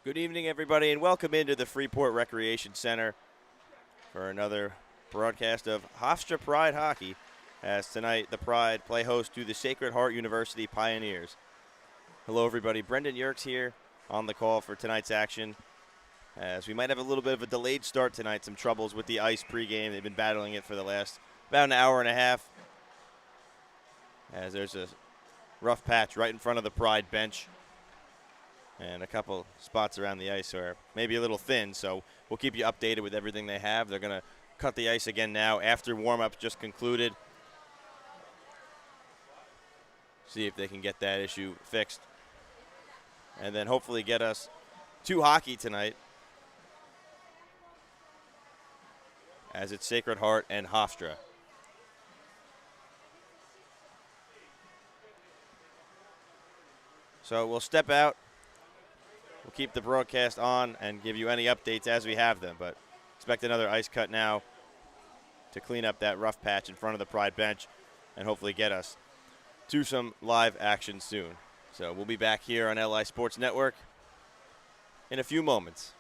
Good evening, everybody, and welcome into the Freeport Recreation Center for another broadcast of Hofstra Pride Hockey, as tonight the Pride play host to the Sacred Heart University Pioneers. Hello, everybody. Brendan Yerkes here on the call for tonight's action, as we might have a little bit of a delayed start tonight, some troubles with the ice pregame. They've been battling it for the last about an hour and a half, as there's a rough patch right in front of the Pride bench. And a couple spots around the ice are maybe a little thin, so we'll keep you updated with everything they have. They're going to cut the ice again now after warm-ups just concluded. See if they can get that issue fixed. And then hopefully get us to hockey tonight, as it's Sacred Heart and Hofstra. So we'll step out. We'll keep the broadcast on and give you any updates as we have them, but expect another ice cut now to clean up that rough patch in front of the Pride bench and hopefully get us to some live action soon. So we'll be back here on LI Sports Network in a few moments.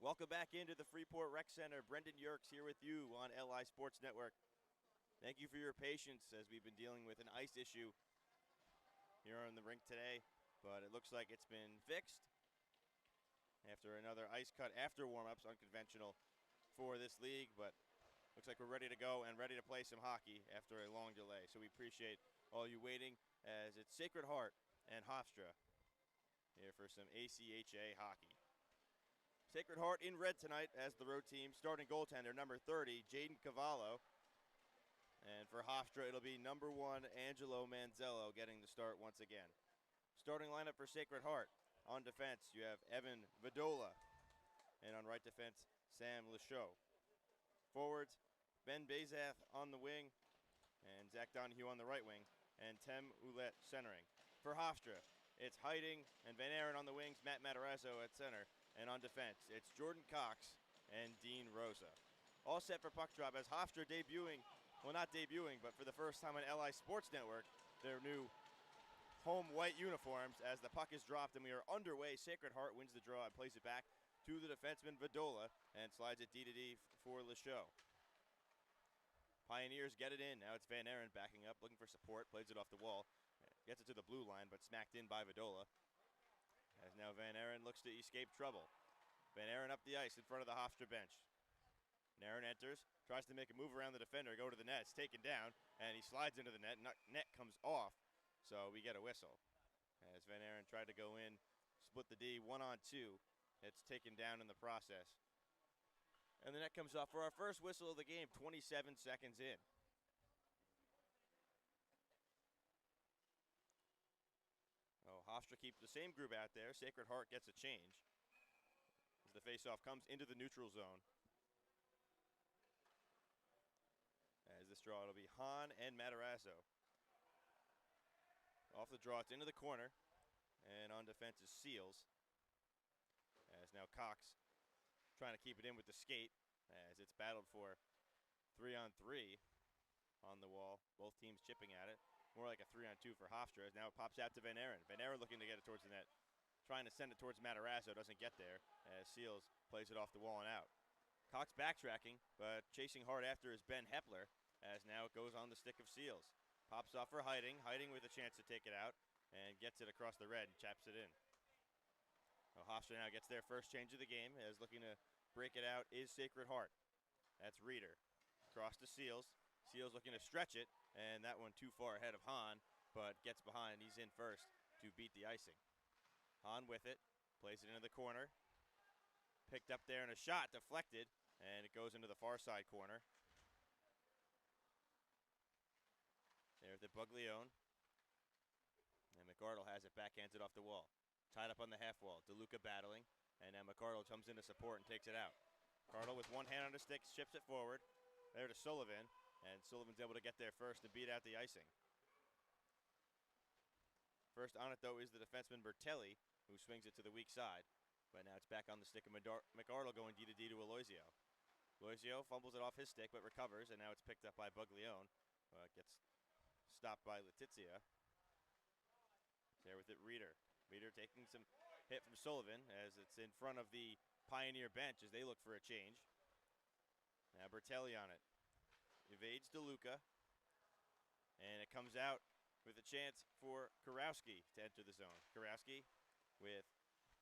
Welcome back into the Freeport Rec Center. Brendan Yerkes here with you on LI Sports Network. Thank you for your patience as we've been dealing with an ice issue here on the rink today, but it looks like it's been fixed after another ice cut after warm-ups, unconventional for this league, but looks like we're ready to go and ready to play some hockey after a long delay. So we appreciate all you waiting as it's Sacred Heart and Hofstra here for some ACHA hockey. Sacred Heart in red tonight as the road team. Starting goaltender, number 30, Jaden Cavallo. And for Hofstra, it'll be number 1, Angelo Manzello getting the start once again. Starting lineup for Sacred Heart. On defense, you have Evan Vidola. And on right defense, Sam Lachaud. Forwards, Ben Bazath on the wing, and Zach Donahue on the right wing, and Tem Ouellette centering. For Hofstra, it's Heiding and Van Aaron on the wings, Matt Matarazzo at center. And on defense, it's Jordan Cox and Dean Rosa. All set for puck drop as Hofstra debuting, well, not debuting, but for the first time on LI Sports Network, their new home white uniforms as the puck is dropped and we are underway. Sacred Heart wins the draw and plays it back to the defenseman Vidola and slides it D-to-D for Lachaud. Pioneers get it in. Now it's Van Aaron backing up, looking for support, plays it off the wall, gets it to the blue line, but smacked in by Vidola. As now Van Aaron looks to escape trouble. Van Aaron up the ice in front of the Hofstra bench. Van Aaron enters, tries to make a move around the defender, go to the net. It's taken down, and he slides into the net. Net comes off, so we get a whistle. As Van Aaron tried to go in, split the D 1-on-2. It's taken down in the process. And the net comes off for our first whistle of the game, 27 seconds in. Oh, Hofstra keeps the same group out there. Sacred Heart gets a change as the faceoff comes into the neutral zone. As this draw, it'll be Hahn and Matarazzo. Off the draw, it's into the corner. And on defense is Seals. As now Cox trying to keep it in with the skate as it's battled for 3-on-3 on the wall. Both teams chipping at it. More like a 3-on-2 for Hofstra. As now it pops out to Van Aaron. Van Aaron looking to get it towards the net. Trying to send it towards Matarazzo. Doesn't get there as Seals plays it off the wall and out. Cox backtracking, but chasing hard after is Ben Hepler as now it goes on the stick of Seals. Pops off for Heiding. Heiding with a chance to take it out and gets it across the red and chaps it in. Well, Hofstra now gets their first change of the game as looking to break it out is Sacred Heart. That's Reeder. Across to Seals. Seals looking to stretch it, and that one too far ahead of Hahn, but gets behind. He's in first to beat the icing. Hahn with it, plays it into the corner. Picked up there in a shot, deflected, and it goes into the far side corner. There's the Buglione. And McArdle has it backhanded off the wall. Tied up on the half wall. DeLuca battling, and now McArdle comes into support and takes it out. McArdle with one hand on the stick, chips it forward. There to Sullivan, and Sullivan's able to get there first to beat out the icing. First on it, though, is the defenseman Bertelli, who swings it to the weak side. But now it's back on the stick of McArdle going D-to-D to Aloisio. Aloisio fumbles it off his stick, but recovers, and now it's picked up by Buglione. It gets stopped by Letizia. There with it, Reeder. Reeder taking some hit from Sullivan as it's in front of the Pioneer bench as they look for a change. Now Bertelli on it. Evades DeLuca. And it comes out with a chance for Kurowski to enter the zone. Kurowski with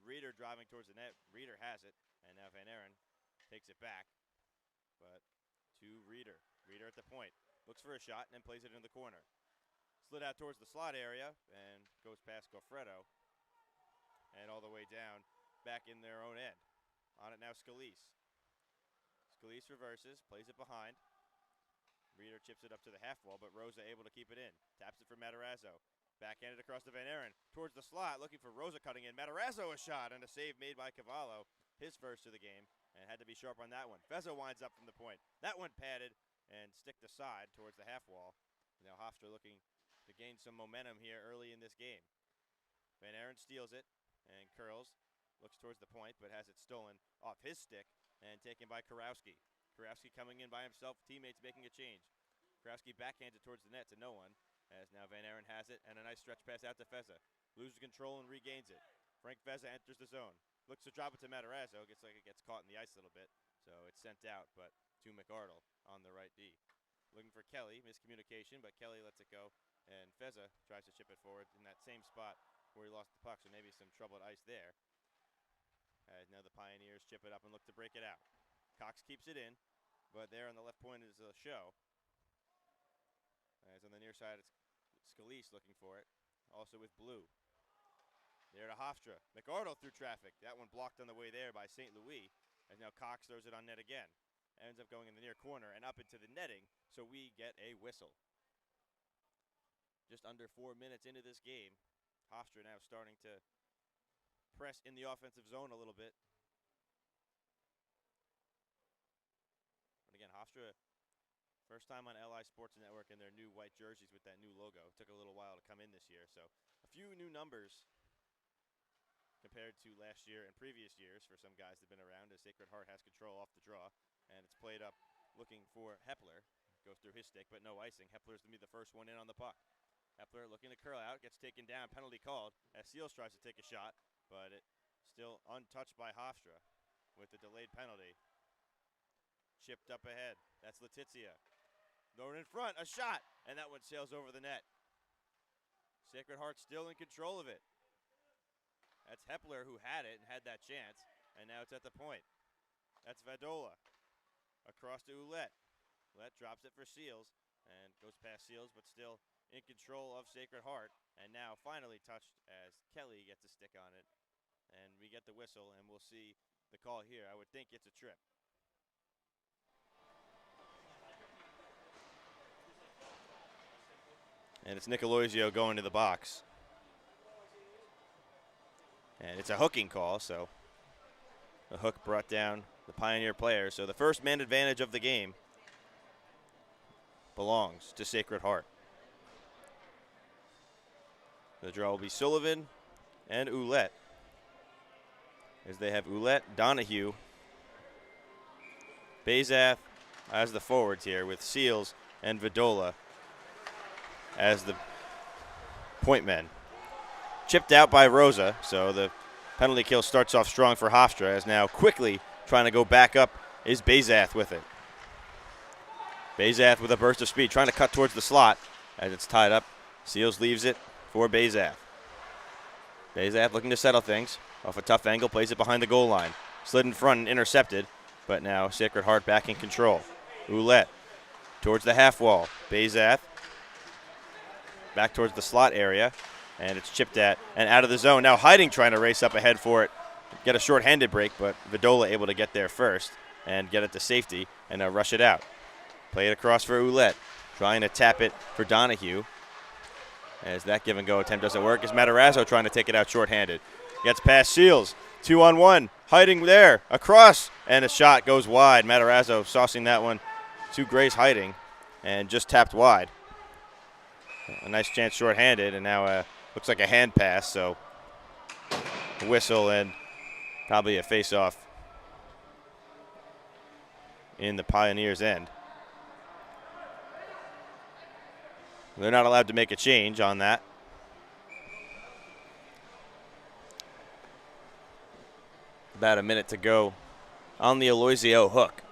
Reeder driving towards the net. Reeder has it, and now Van Aaron takes it back. But to Reeder. Reeder at the point. Looks for a shot and then plays it in the corner. Slid out towards the slot area and goes past Goffredo. And all the way down, back in their own end. On it now, Scalise. Scalise reverses, plays it behind. Reeder chips it up to the half wall, but Rosa able to keep it in. Taps it for Matarazzo. Backhanded across to Van Aaron. Towards the slot, looking for Rosa cutting in. Matarazzo a shot, and a save made by Cavallo. His first of the game, and had to be sharp on that one. Fezzo winds up from the point. That one padded and sticked aside towards the half wall. Now Hofstra looking to gain some momentum here early in this game. Van Aaron steals it and curls. Looks towards the point, but has it stolen off his stick and taken by Kurowski. Kurowski coming in by himself, teammates making a change. Kurowski backhanded towards the net to no one, as now Van Aaron has it, and a nice stretch pass out to Fezza. Loses control and regains it. Frank Fezza enters the zone. Looks to drop it to Matarazzo. Gets like it gets caught in the ice a little bit. So it's sent out, but to McArdle on the right D. Looking for Kelly. Miscommunication, but Kelly lets it go. And Feza tries to chip it forward in that same spot where he lost the puck. So maybe some trouble at ice there. As now the Pioneers chip it up and look to break it out. Cox keeps it in, but there on the left point is a show. As on the near side, it's Scalise looking for it. Also with Blue. There to Hofstra. McArdle through traffic. That one blocked on the way there by St. Louis. As now Cox throws it on net again. Ends up going in the near corner and up into the netting, so we get a whistle. Just under 4 minutes into this game. Hofstra now starting to press in the offensive zone a little bit. But again, Hofstra, first time on LI Sports Network in their new white jerseys with that new logo. It took a little while to come in this year, so a few new numbers compared to last year and previous years for some guys that have been around, as Sacred Heart has control off the draw, and it's played up looking for Hepler. Goes through his stick, but no icing. Hepler's going to be the first one in on the puck. Hepler looking to curl out, gets taken down, penalty called, as Seals tries to take a shot, but it still untouched by Hofstra with the delayed penalty. Chipped up ahead. That's Letizia. Thrown in front, a shot, and that one sails over the net. Sacred Heart still in control of it. That's Hepler who had it and had that chance, and now it's at the point. That's Vadola. Across to Ouellette. Ouellette drops it for Seals and goes past Seals, but still in control of Sacred Heart. And now finally touched as Kelly gets a stick on it. And we get the whistle, and we'll see the call here. I would think it's a trip. And it's Nicoloizio going to the box. And it's a hooking call, so the hook brought down the Pioneer player. So the first man advantage of the game belongs to Sacred Heart. The draw will be Sullivan and Ouellette, as they have Ouellette, Donahue, Bazath as the forwards here, with Seals and Vadola as the point men. Chipped out by Rosa, so the penalty kill starts off strong for Hofstra, as now quickly trying to go back up is Bazath with it. Bazath with a burst of speed, trying to cut towards the slot as it's tied up. Seals leaves it for Bazath. Bazath looking to settle things. Off a tough angle, plays it behind the goal line. Slid in front and intercepted, but now Sacred Heart back in control. Ouellette towards the half wall. Bazath back towards the slot area, and it's chipped at and out of the zone. Now Hiding trying to race up ahead for it. Get a short-handed break, but Vadola able to get there first and get it to safety and rush it out. Play it across for Ouellette, trying to tap it for Donahue. As that give-and-go attempt doesn't work, is Matarazzo trying to take it out short-handed. Gets past Seals, 2-on-1, Hiding there, across, and a shot goes wide. Matarazzo saucing that one to Grace Hiding and just tapped wide. A nice chance short-handed, and now looks like a hand pass, so a whistle and probably a face-off in the Pioneers' end. They're not allowed to make a change on that. About a minute to go on the Aloisio hook.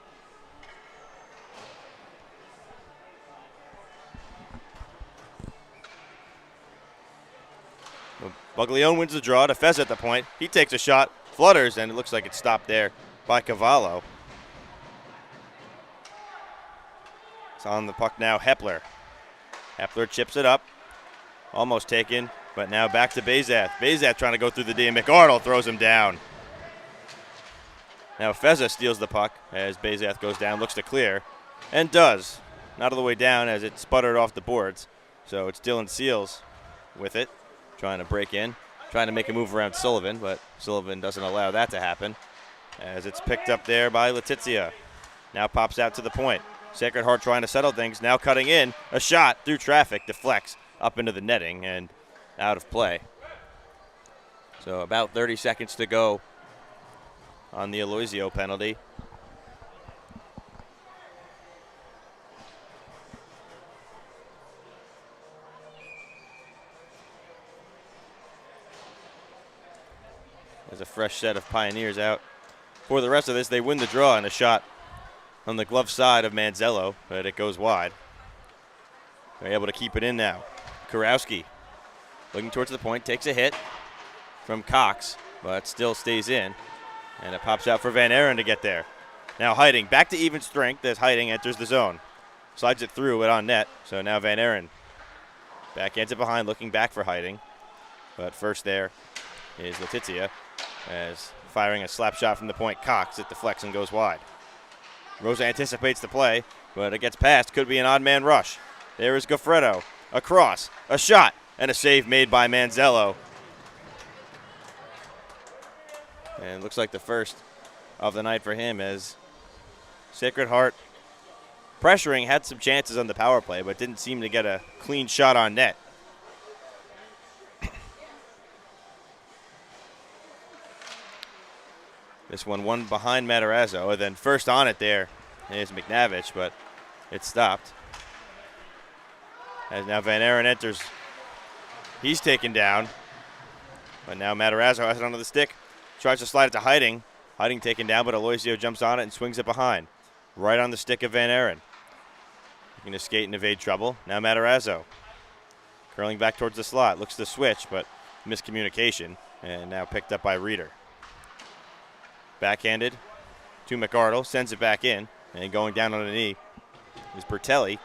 Buglione wins the draw to Fez at the point. He takes a shot, flutters, and it looks like it's stopped there by Cavallo. It's on the puck now, Hepler. Hepler chips it up. Almost taken, but now back to Bazath. Bazath trying to go through the D, and McArdle throws him down. Now Feza steals the puck as Bazath goes down, looks to clear, and does. Not all the way down as it sputtered off the boards. So it's Dylan Seals with it, trying to break in, trying to make a move around Sullivan, but Sullivan doesn't allow that to happen as it's picked up there by Letizia. Now pops out to the point. Sacred Heart trying to settle things, now cutting in. A shot through traffic, deflects up into the netting and out of play. So about 30 seconds to go on the Aloisio penalty. There's a fresh set of Pioneers out. For the rest of this, they win the draw and a shot on the glove side of Manzello, but it goes wide. They're able to keep it in now. Kurowski looking towards the point, takes a hit from Cox, but still stays in. And it pops out for Van Aren to get there. Now Heiting back to even strength as Heiting enters the zone. Slides it through it on net, so now Van Aren backhands it behind, looking back for Heiting. But first there is Letizia as firing a slap shot from the point. Cox, it deflects and goes wide. Rosa anticipates the play, but it gets past. Could be an odd man rush. There is Goffredo. Across, a shot, and a save made by Manzello. And it looks like the first of the night for him as Sacred Heart pressuring, had some chances on the power play, but didn't seem to get a clean shot on net. This one behind Matarazzo, and then first on it there is McNavich, but it stopped. As now Van Aren enters. He's taken down, but now Matarazzo has it onto the stick. Tries to slide it to Heiting. Heiting taken down, but Aloisio jumps on it and swings it behind. Right on the stick of Van Aren. Looking to skate and evade trouble. Now Matarazzo. Curling back towards the slot. Looks to switch, but miscommunication. And now picked up by Reeder. Backhanded to McArdle. Sends it back in. And going down on a knee is Bertelli.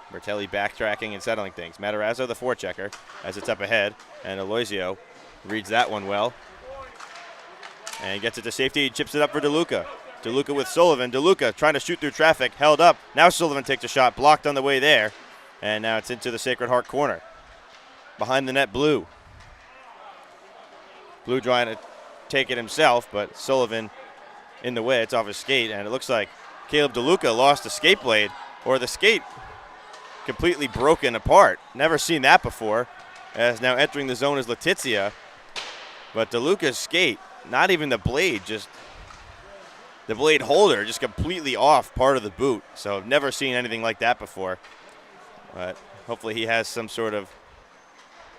Bertelli backtracking and settling things. Matarazzo, the forechecker, as it's up ahead. And Aloisio reads that one well. And gets it to safety. He chips it up for DeLuca. DeLuca with Sullivan. DeLuca trying to shoot through traffic. Held up. Now Sullivan takes a shot. Blocked on the way there. And now it's into the Sacred Heart corner. Behind the net, Blue. Blue trying to take it himself, but Sullivan in the way. It's off his skate. And it looks like Caleb DeLuca lost a skate blade. Or the skate completely broken apart. Never seen that before. As now entering the zone is Letizia. But DeLuca's skate, not even the blade, just the blade holder, just completely off part of the boot. So I've never seen anything like that before. But hopefully he has some sort of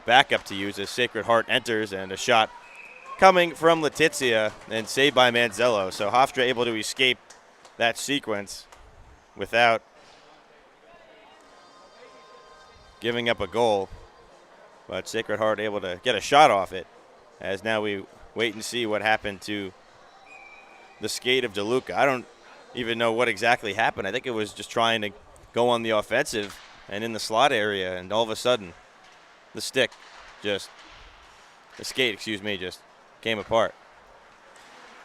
backup to use as Sacred Heart enters, and a shot coming from Letizia and saved by Manzello. So Hofstra able to escape that sequence without giving up a goal. But Sacred Heart able to get a shot off it, as now we wait and see what happened to the skate of DeLuca. I don't even know what exactly happened. I think it was just trying to go on the offensive and in the slot area, and all of a sudden the skate just came apart.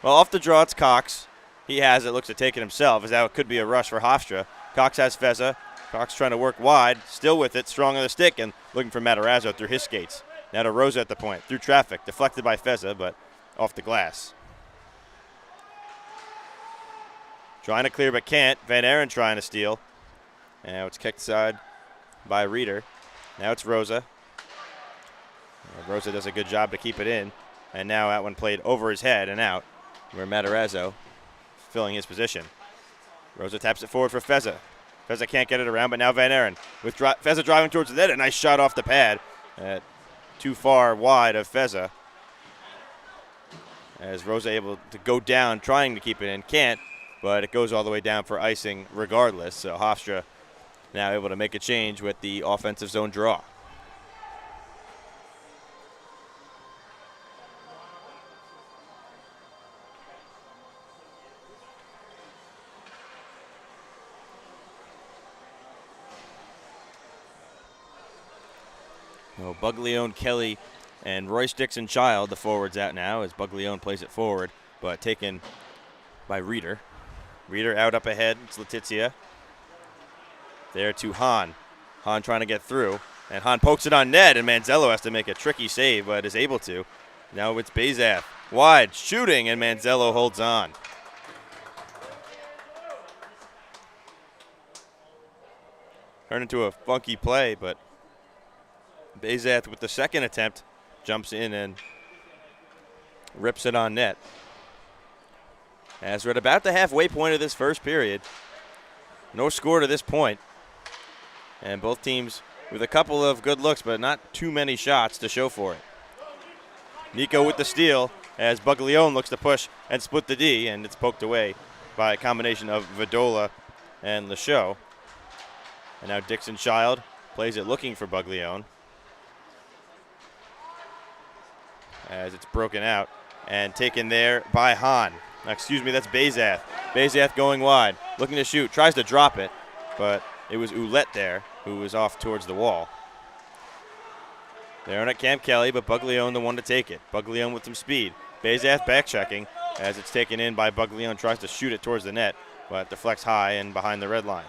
Well, off the draw, it's Cox. He has it, looks to take it himself, as that could be a rush for Hofstra. Cox has Feza. Cox trying to work wide, still with it, strong on the stick, and looking for Matarazzo through his skates. Now to Rosa at the point, through traffic, deflected by Feza, but off the glass. Trying to clear, but can't. Van Aren trying to steal. And now it's kicked aside by Reeder. Now it's Rosa. Rosa does a good job to keep it in. And now that one played over his head and out, where Matarazzo filling his position. Rosa taps it forward for Feza. Feza can't get it around, but now Van Aren with Feza driving towards the net. A nice shot off the pad. Too far wide of Feza. As Rosa able to go down, trying to keep it in. Can't, but it goes all the way down for icing regardless. So Hofstra now able to make a change with the offensive zone draw. Buglione, Kelly, and Royce Dixon Child, the forwards out now, as Buglione plays it forward, but taken by Reeder. Reeder out up ahead. It's Letizia. There to Hahn. Hahn trying to get through, and Hahn pokes it on net, and Manzello has to make a tricky save, but is able to. Now it's Bezath. Wide, shooting, and Manzello holds on. Turned into a funky play, but Bezath with the second attempt jumps in and rips it on net. As we're at about the halfway point of this first period. No score to this point. And both teams with a couple of good looks, but not too many shots to show for it. Nico with the steal. as Buglione looks to push and split the D, and it's poked away by a combination of Vidola and Lachaud. And now Dixon Child plays it looking for Buglione, as it's broken out and taken there by Hahn. Excuse me, that's Bazath. Bazath going wide, looking to shoot, tries to drop it, but it was Ouellette there who was off towards the wall. They're on at Cam Kelly, but Buglione the one to take it. Buglione with some speed. Bazath back checking as it's taken in by Buglione, tries to shoot it towards the net, but deflects high and behind the red line.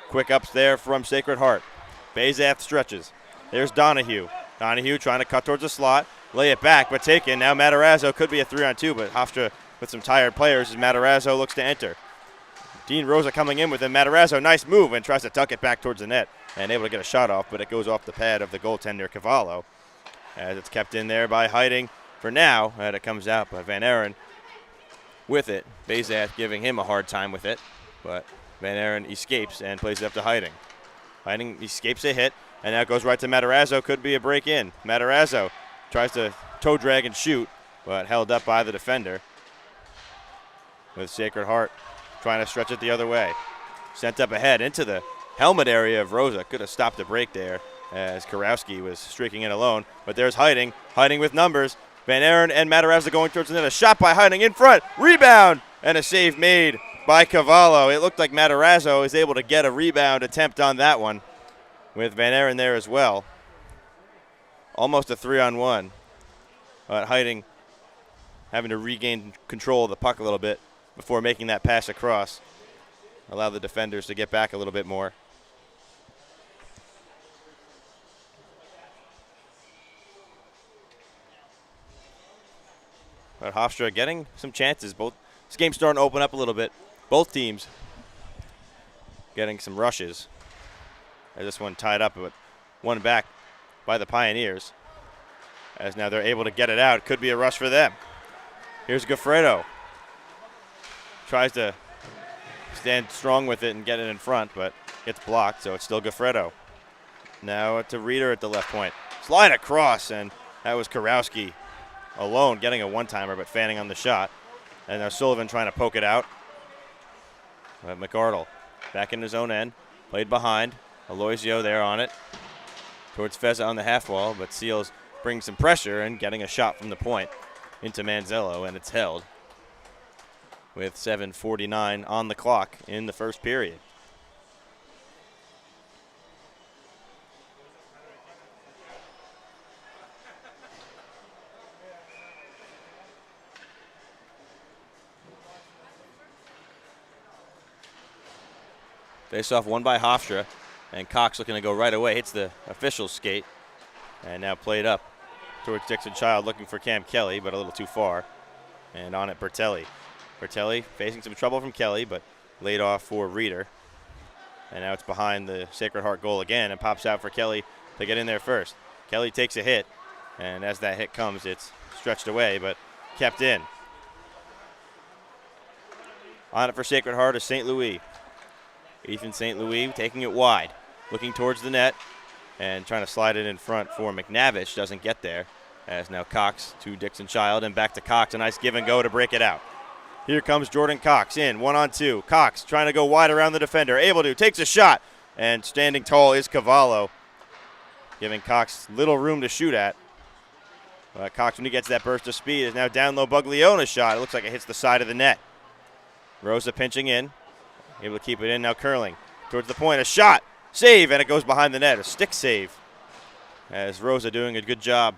Quick ups there from Sacred Heart. Bazath stretches. There's Donahue. Donahue trying to cut towards the slot, lay it back, but taken. Now Matarazzo could be a 3-on-2, but Hofstra with some tired players as Matarazzo looks to enter. Dean Rosa coming in with him. Matarazzo, nice move, and tries to tuck it back towards the net and able to get a shot off, but it goes off the pad of the goaltender Cavallo as it's kept in there by Hiding for now, and it comes out by Van Aaron with it. Bazath giving him a hard time with it, but Van Aaron escapes and plays it up to Hiding. Hiding escapes a hit, and now it goes right to Matarazzo. Could be a break in. Matarazzo tries to toe drag and shoot, but held up by the defender with Sacred Heart trying to stretch it the other way. Sent up ahead into the helmet area of Rosa. Could have stopped the break there as Karowski was streaking in alone, but there's Hiding. Hiding with numbers. Van Aaron and Matarazzo going towards the net. A shot by Hiding in front. Rebound and a save made by Cavallo. It looked like Matarazzo is able to get a rebound attempt on that one with Van Aaron there as well. Almost a 3-on-1. But Hiding having to regain control of the puck a little bit before making that pass across. Allow the defenders to get back a little bit more. But Hofstra getting some chances. This game's starting to open up a little bit. Both teams getting some rushes. As this one tied up, but one back by the Pioneers. As now they're able to get it out. Could be a rush for them. Here's Goffredo. Tries to stand strong with it and get it in front, but gets blocked, so it's still Goffredo. Now to Reeder at the left point. Slide across, and that was Karowski alone getting a one-timer, but fanning on the shot. And now Sullivan trying to poke it out. But McArdle back in his own end. Played behind. Aloisio there on it. Towards Feza on the half wall, but Seals brings some pressure and getting a shot from the point into Manzello, and it's held with 7:49 on the clock in the first period. Face off won by Hofstra, and Cox looking to go right away. Hits the official's skate, and now played up towards Dixon Child, looking for Cam Kelly, but a little too far. And on it, Bertelli. Bertelli facing some trouble from Kelly, but laid off for Reeder. And now it's behind the Sacred Heart goal again, and pops out for Kelly to get in there first. Kelly takes a hit, and as that hit comes, it's stretched away, but kept in. On it for Sacred Heart is St. Louis. Ethan St. Louis taking it wide, looking towards the net, and trying to slide it in front for McNavish. Doesn't get there, as now Cox to Dixon Child, and back to Cox. A nice give and go to break it out. Here comes Jordan Cox in, 1-on-2. Cox trying to go wide around the defender, able to, takes a shot, and standing tall is Cavallo, giving Cox little room to shoot at. Cox, when he gets that burst of speed, is now down low. Buglione's shot. It looks like it hits the side of the net. Rosa pinching in, able to keep it in. Now curling towards the point. A shot, save, and it goes behind the net. A stick save, as Rosa doing a good job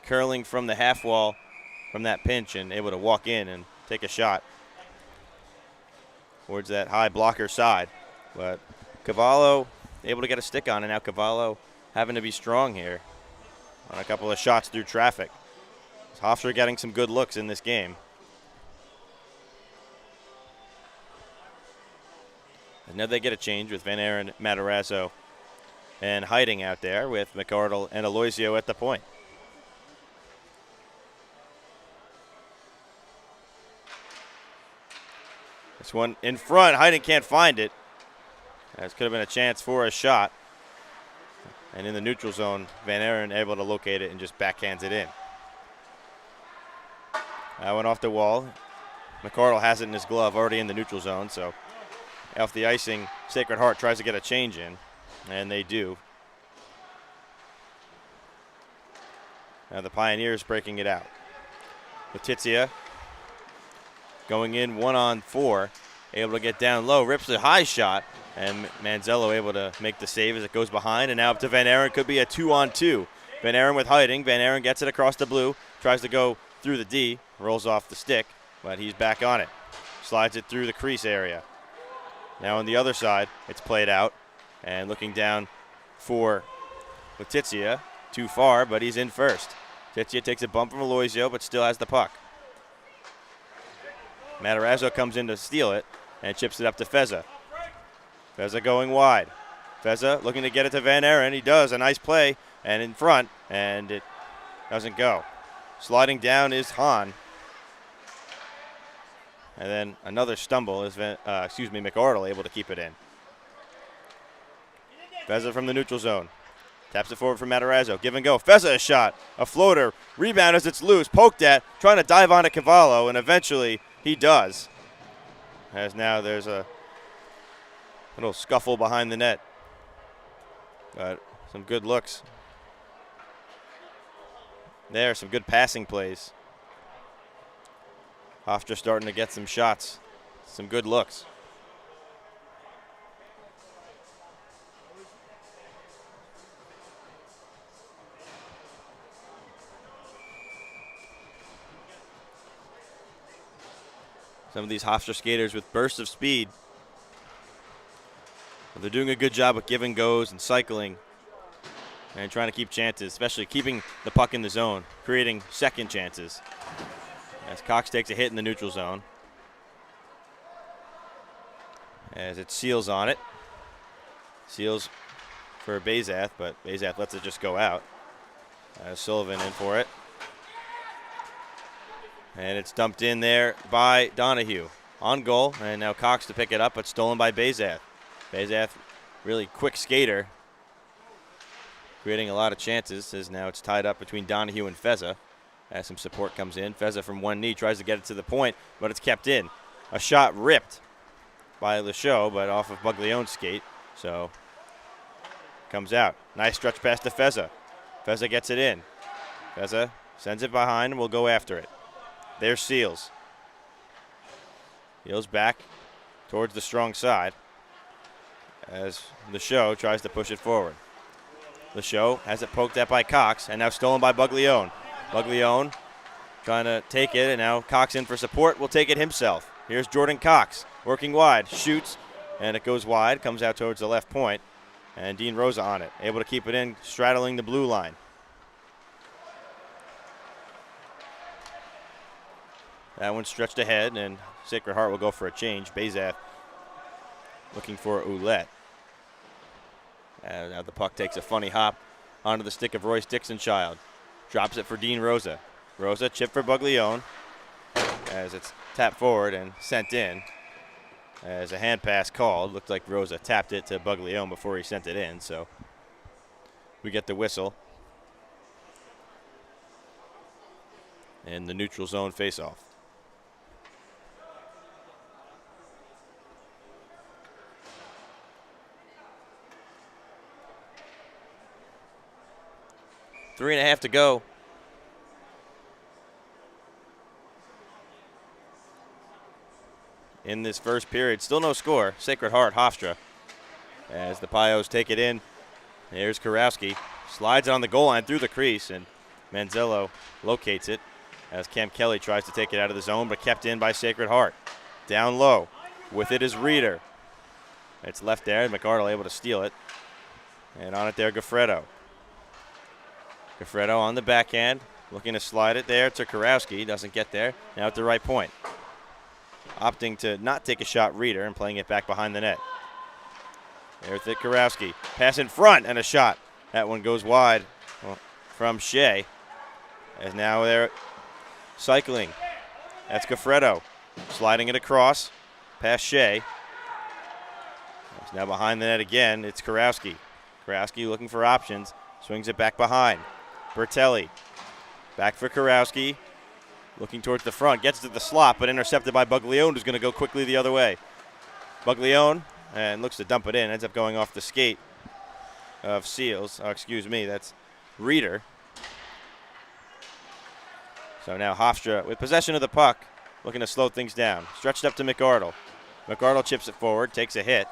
curling from the half wall from that pinch and able to walk in and take a shot towards that high blocker side. But Cavallo able to get a stick on, and now Cavallo having to be strong here on a couple of shots through traffic. Hofstra getting some good looks in this game. And now they get a change with Van Aaron, Matarazzo, and Hiding out there with McArdle and Aloisio at the point. This one in front. Hiding can't find it. This could have been a chance for a shot. And in the neutral zone, Van Aaron able to locate it and just backhands it in. That went off the wall. McArdle has it in his glove, already in the neutral zone, so off the icing, Sacred Heart tries to get a change in, and they do. Now the Pioneers breaking it out. Letizia going in 1-on-4, able to get down low, rips a high shot, and Manzello able to make the save as it goes behind, and now up to Van Aaron, could be a 2-on-2. Van Aaron with hiding. Van Aaron gets it across the blue, tries to go through the D, rolls off the stick, but he's back on it. Slides it through the crease area. Now on the other side, it's played out, and looking down for Letizia. Too far, but he's in first. Letizia takes a bump from Aloisio, but still has the puck. Matarazzo comes in to steal it and chips it up to Feza. Feza going wide. Feza looking to get it to Van Aaron. He does. A nice play and in front, and it doesn't go. Sliding down is Hahn. And then another stumble is McArdle able to keep it in. Feza from the neutral zone. Taps it forward for Matarazzo. Give and go. Feza a shot. A floater. Rebound as it's loose. Poked at. Trying to dive onto Cavallo, and eventually he does. As now there's a little scuffle behind the net. But some good looks. There, some good passing plays. Hofstra starting to get some shots. Some good looks. Some of these Hofstra skaters with bursts of speed. But they're doing a good job with give and goes and cycling and trying to keep chances, especially keeping the puck in the zone, creating second chances. As Cox takes a hit in the neutral zone. As it Seals on it. Seals for Bazath, but Bazath lets it just go out. Sullivan in for it. And it's dumped in there by Donahue. On goal, and now Cox to pick it up, but stolen by Bazath. Bazath, really quick skater, creating a lot of chances, as now it's tied up between Donahue and Feza. As some support comes in. Feza from one knee tries to get it to the point, but it's kept in. A shot ripped by Lachaud, but off of Buglione's skate, so comes out. Nice stretch pass to Feza. Feza gets it in. Feza sends it behind and will go after it. There's Seals. Seals back towards the strong side as Lachaud tries to push it forward. Lachaud has it poked at by Cox, and now stolen by Buglione. Buglione trying to take it, and now Cox in for support, will take it himself. Here's Jordan Cox working wide, shoots, and it goes wide, comes out towards the left point, and Dean Rosa on it, able to keep it in, straddling the blue line. That one stretched ahead, and Sacred Heart will go for a change. Bazath looking for Ouellette. And now the puck takes a funny hop onto the stick of Royce Dixonchild. Drops it for Dean Rosa. Rosa, chip for Buglione as it's tapped forward and sent in. As a hand pass called, looked like Rosa tapped it to Buglione before he sent it in, so we get the whistle. And the neutral zone faceoff. Three and a half to go. In this first period, still no score. Sacred Heart, Hofstra. As the Pios take it in. There's Kurowski. Slides it on the goal line through the crease, and Manzello locates it as Cam Kelly tries to take it out of the zone, but kept in by Sacred Heart. Down low. With it is Reeder. It's left there, and McArdle able to steal it. And on it there, Gaffredo. Gaffredo on the backhand, looking to slide it there to Kurowski. Doesn't get there. Now at the right point. Opting to not take a shot, Reeder, and playing it back behind the net. There's it, Kurowski. Pass in front and a shot. That one goes wide from Shea. As now they're cycling. That's Gaffredo. Sliding it across past Shea. It's now behind the net again. It's Kurowski. Kurowski looking for options. Swings it back behind. Bertelli. Back for Kurowski. Looking towards the front, gets to the slot, but intercepted by Buglione, who's going to go quickly the other way. Buglione, and looks to dump it in, ends up going off the skate of Seals. Oh, excuse me, that's Reeder. So now Hofstra with possession of the puck, looking to slow things down. Stretched up to McArdle. McArdle chips it forward, takes a hit.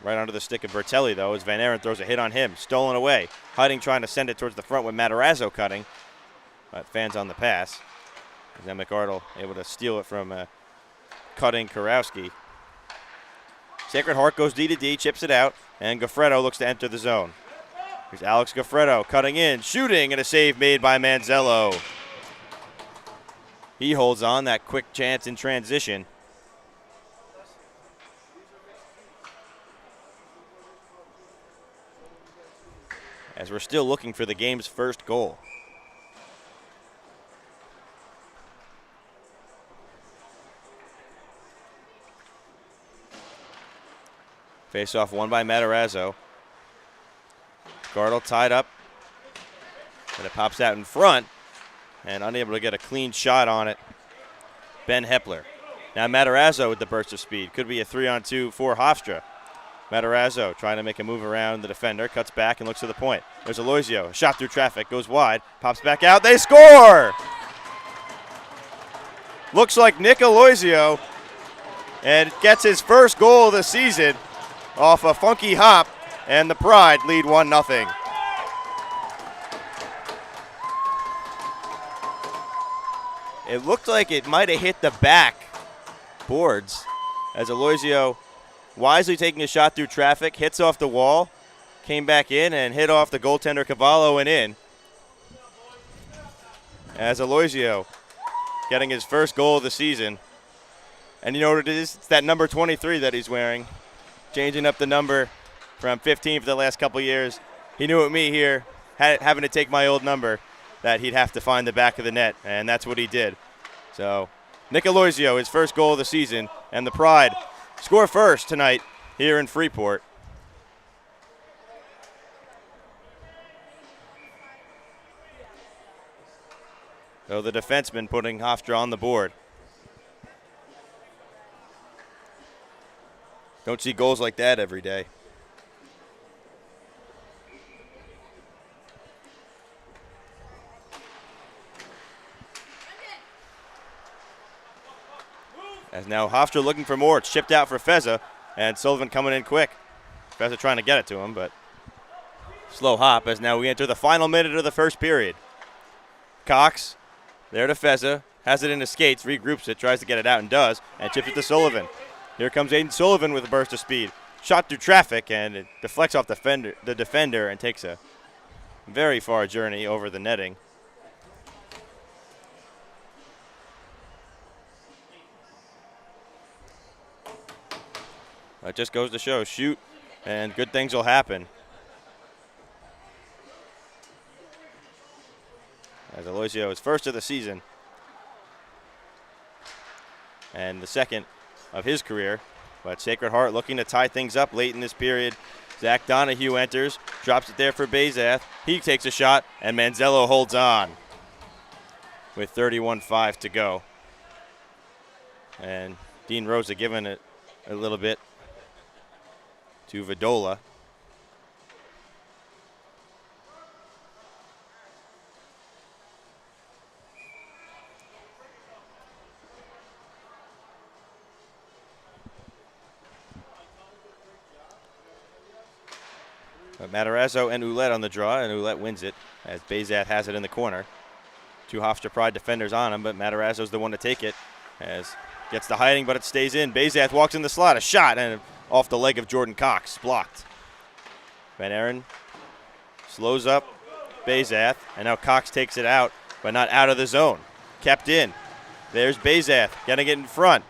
Right onto the stick of Bertelli, though, as Van Aaron throws a hit on him. Stolen away. Hiding trying to send it towards the front with Matarazzo cutting. But fans on the pass. And then McArdle able to steal it from cutting Kurowski. Sacred Heart goes D to D, chips it out, and Goffredo looks to enter the zone. Here's Alex Goffredo cutting in, shooting, and a save made by Manzello. He holds on that quick chance in transition. As we're still looking for the game's first goal. Face-off won by Matarazzo. Gardel tied up. And it pops out in front. And unable to get a clean shot on it. Ben Hepler. Now Matarazzo with the burst of speed. Could be a 3-on-2 for Hofstra. Matarazzo trying to make a move around the defender. Cuts back and looks to the point. There's Aloisio. A shot through traffic. Goes wide. Pops back out. They score! Looks like Nick Aloisio. And gets his first goal of the season off a funky hop. And the Pride lead 1-0. It looked like it might have hit the back boards as Aloisio wisely taking a shot through traffic, hits off the wall, came back in and hit off the goaltender Cavallo and in. As Aloisio getting his first goal of the season. And you know what it is? It's that number 23 that he's wearing. Changing up the number from 15 for the last couple years. He knew with me here, having to take my old number, that he'd have to find the back of the net, and that's what he did. So, Nick Aloisio, his first goal of the season, and the Pride score first tonight here in Freeport. So the defenseman putting Hofstra on the board. Don't see goals like that every day. As now Hofstra looking for more. It's chipped out for Feza, and Sullivan coming in quick. Feza trying to get it to him, but slow hop as now we enter the final minute of the first period. Cox, there to Feza, has it in his skates, regroups it, tries to get it out and does, and chips it to Sullivan. Here comes Aiden Sullivan with a burst of speed. Shot through traffic, and it deflects off the defender and takes a very far journey over the netting. It just goes to show, shoot, and good things will happen. As Aloisio is first of the season. And the second of his career. But Sacred Heart looking to tie things up late in this period. Zach Donahue enters, drops it there for Bazath. He takes a shot, and Manzello holds on with 31:5 to go. And Dean Rosa giving it a little bit to Vidola. But Matarazzo and Ouellette on the draw, and Ouellette wins it as Bazath has it in the corner. Two Hofstra Pride defenders on him, but Matarazzo's the one to take it as gets the hiding, but it stays in. Bazath walks in the slot, a shot, and off the leg of Jordan Cox, blocked. Van Aaron slows up Bazath, and now Cox takes it out, but not out of the zone. Kept in. There's Bazath getting it in front.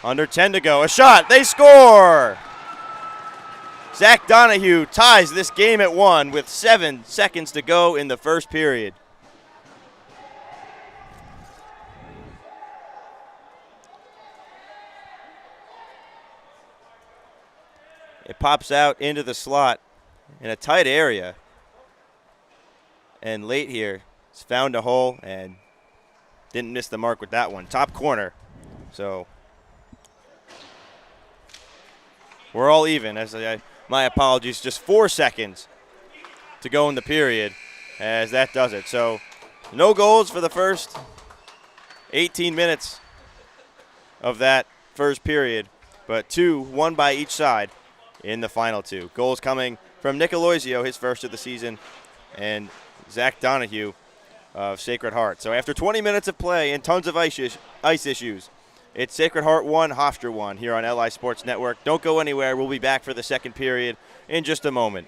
Under 10 to go, a shot, they score! Zach Donahue ties this game at 1 with 7 seconds to go in the first period. It pops out into the slot in a tight area. And late here, He's found a hole and didn't miss the mark with that one. Top corner. So we're all even. My apologies. Just 4 seconds to go in the period as that does it. So no goals for the first 18 minutes of that first period, but 2, 1 by each side in the final 2. Goals coming from Nick Aloisio, his first of the season, and Zach Donahue of Sacred Heart. So after 20 minutes of play and tons of ice issues, it's Sacred Heart 1, Hofstra 1 here on LI Sports Network. Don't go anywhere. We'll be back for the second period in just a moment.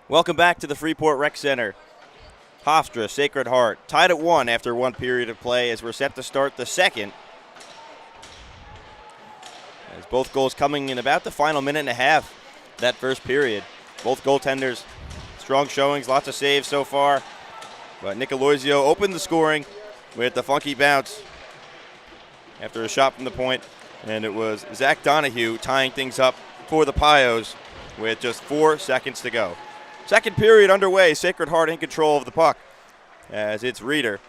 Welcome back to the Freeport Rec Center. Hofstra, Sacred Heart, tied at 1 after 1 period of play as we're set to start the second. As both goals coming in about the final minute and a half that first period. Both goaltenders, strong showings, lots of saves so far. But Nick Aloisio opened the scoring with the funky bounce after a shot from the point. And it was Zach Donahue tying things up for the Pios with just 4 seconds to go. Second period underway, Sacred Heart in control of the puck as it's Reeder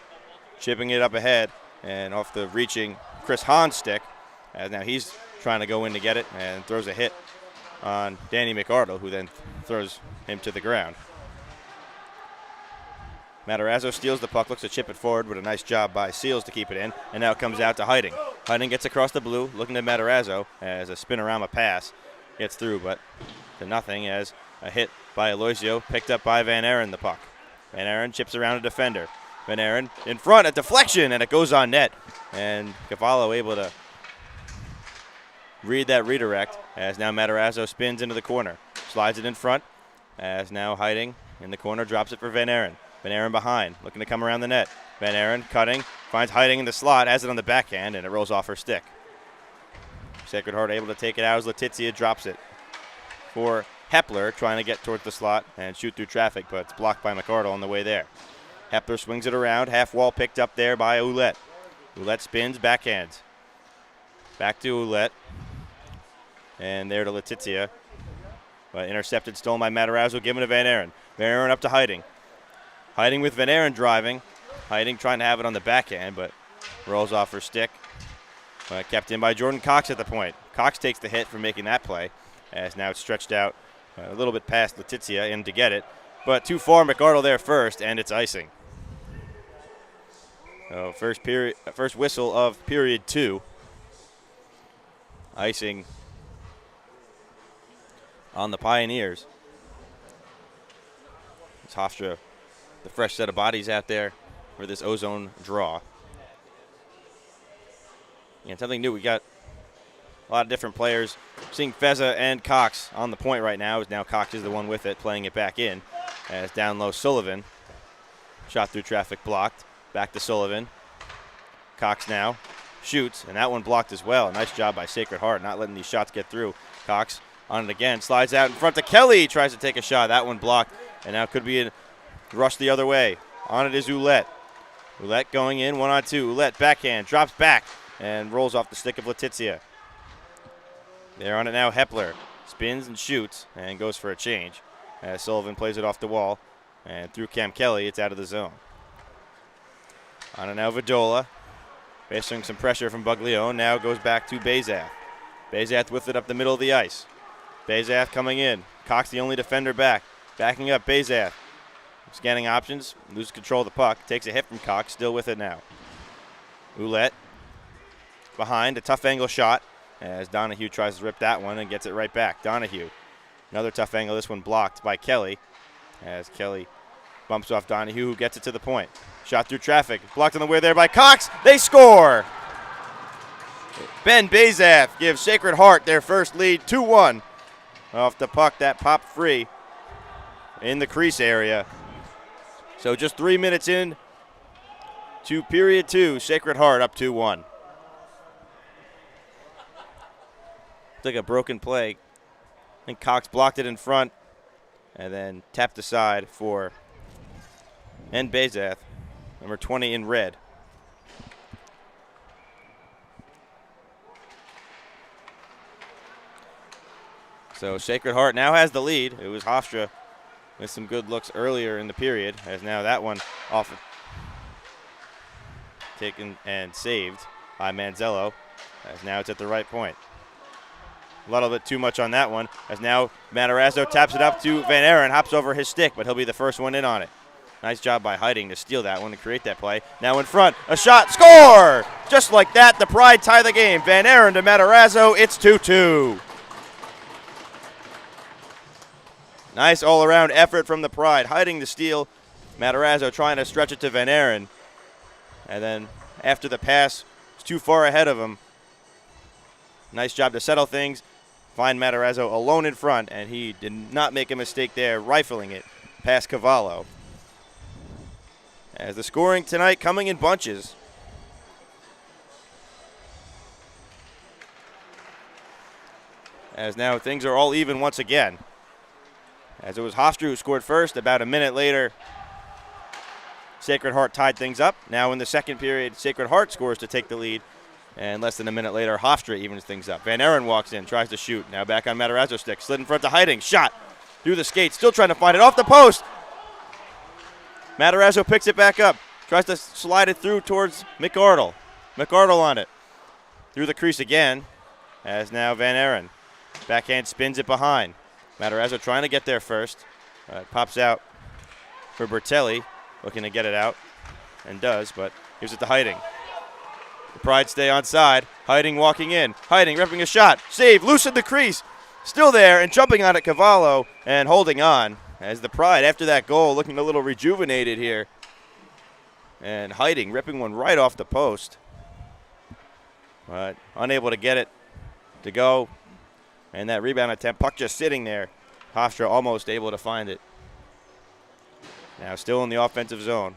chipping it up ahead and off the reaching Chris Hahn's stick. As now he's trying to go in to get it and throws a hit on Danny McArdle, who then throws him to the ground. Matarazzo steals the puck, looks to chip it forward with a nice job by Seals to keep it in, and now it comes out to Heiding. Heiding gets across the blue, looking at Matarazzo as a spinorama pass gets through, but to nothing as a hit by Aloisio, picked up by Van Aaron, the puck. Van Aaron chips around a defender. Van Aaron in front, a deflection, and it goes on net. And Cavallo able to read that redirect as now Matarazzo spins into the corner. Slides it in front as now Heiding in the corner, drops it for Van Aaron. Van Aaron behind, looking to come around the net. Van Aaron cutting, finds Heiding in the slot, has it on the backhand, and it rolls off her stick. Sacred Heart able to take it out as Letizia drops it for Hepler, trying to get towards the slot and shoot through traffic, but it's blocked by McArdle on the way there. Hepler swings it around, half wall picked up there by Ouellette. Ouellette spins, backhands. Back to Ouellette. And there to Letizia. But intercepted, stolen by Matarazzo, given to Van Aaron. Van Aaron up to Heiding. Heiding with Van Aaron driving. Heiding trying to have it on the backhand, but rolls off her stick. Kept in by Jordan Cox at the point. Cox takes the hit for making that play, as now it's stretched out a little bit past Letizia in to get it. But too far, McArdle there first, and it's icing. So first whistle of period 2. Icing on the Pioneers. It's Hofstra, the fresh set of bodies out there for this ozone draw. And something new, we got a lot of different players. Seeing Feza and Cox on the point right now, as now Cox is the one with it, playing it back in. As down low Sullivan. Shot through traffic blocked. Back to Sullivan. Cox now shoots, and that one blocked as well. Nice job by Sacred Heart, not letting these shots get through. Cox on it again, slides out in front to Kelly, tries to take a shot. That one blocked, and now could be a rush the other way. On it is Ouellette. Ouellette going in, 1-on-2. Ouellette backhand, drops back, and rolls off the stick of Letizia. They're on it now, Hepler. Spins and shoots, and goes for a change. As Sullivan plays it off the wall, and through Cam Kelly, it's out of the zone. On it now, Vidola. Facing some pressure from Buglione, now goes back to Bezath. Bezath with it up the middle of the ice. Bezath coming in. Cox the only defender back. Backing up Bezath. Scanning options, loses control of the puck. Takes a hit from Cox, still with it now. Ouellette behind, a tough angle shot as Donahue tries to rip that one and gets it right back. Donahue, another tough angle, this one blocked by Kelly as Kelly bumps off Donahue, who gets it to the point. Shot through traffic, blocked on the way there by Cox. They score! Ben Bezath gives Sacred Heart their first lead, 2-1. Off the puck that popped free in the crease area. So just 3 minutes in to period 2, Sacred Heart up 2-1. It's like a broken play. I think Cox blocked it in front and then tapped aside for Ben Bezath, number 20 in red. So Sacred Heart now has the lead. It was Hofstra with some good looks earlier in the period, as now that one off taken and saved by Manzello, as now it's at the right point. A little bit too much on that one, as now Matarazzo taps it up to Van Aaron, hops over his stick, but he'll be the first one in on it. Nice job by Heiding to steal that one and create that play. Now in front, a shot, score! Just like that, the Pride tie the game. Van Aaron to Matarazzo, it's 2-2. Nice all-around effort from the Pride. Heiding the steal. Matarazzo trying to stretch it to Van Aaron. And then after the pass, it's too far ahead of him. Nice job to settle things. find Matarazzo alone in front, and he did not make a mistake there, rifling it past Cavallo. As the scoring tonight coming in bunches. As now things are all even once again. As it was Hofstra who scored first. About a minute later, Sacred Heart tied things up. Now in the second period, Sacred Heart scores to take the lead. And less than a minute later, Hofstra evens things up. Van Aaron walks in, tries to shoot. Now back on Matarazzo's stick. Slid in front to Hiding. Shot through the skates. Still trying to find it off the post. Matarazzo picks it back up. Tries to slide it through towards McArdle. McArdle on it. Through the crease again. As now Van Aaron. Backhand spins it behind. Matarazzo trying to get there first. Pops out for Bertelli. Looking to get it out. And does, but gives it to Hiding. The Pride stay on side. Hiding walking in. Hiding repping a shot. Save. Loose in the crease. Still there and jumping on it Cavallo and holding on. As the Pride, after that goal, looking a little rejuvenated here. And Hiding ripping one right off the post. But unable to get it to go. And that rebound attempt, puck just sitting there. Hofstra almost able to find it. Now still in the offensive zone.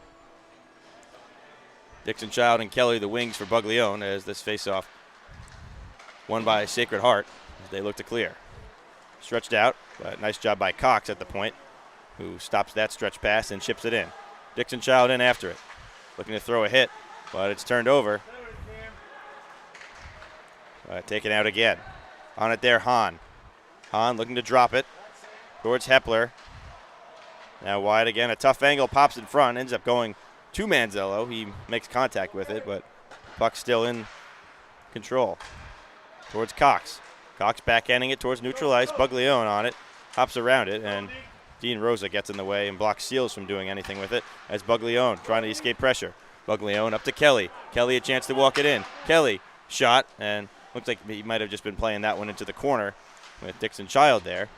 Dixon Child and Kelly, the wings for Buglione, as this faceoff won by Sacred Heart as they look to clear. Stretched out, but nice job by Cox at the point, who stops that stretch pass and chips it in. Dixon Child in after it. Looking to throw a hit, but it's turned over. Taken out again. On it there, Hahn. Hahn looking to drop it towards Hepler. Now wide again, a tough angle, pops in front, ends up going to Manzello. He makes contact with it, but puck's still in control. Towards Cox. Cox backhanding it towards neutral ice. Buglione on it, hops around it, and Dean Rosa gets in the way and blocks Seals from doing anything with it as Buglione trying to escape pressure. Buglione up to Kelly. Kelly a chance to walk it in. Kelly shot, and looks like he might have just been playing that one into the corner with Dixon Child there.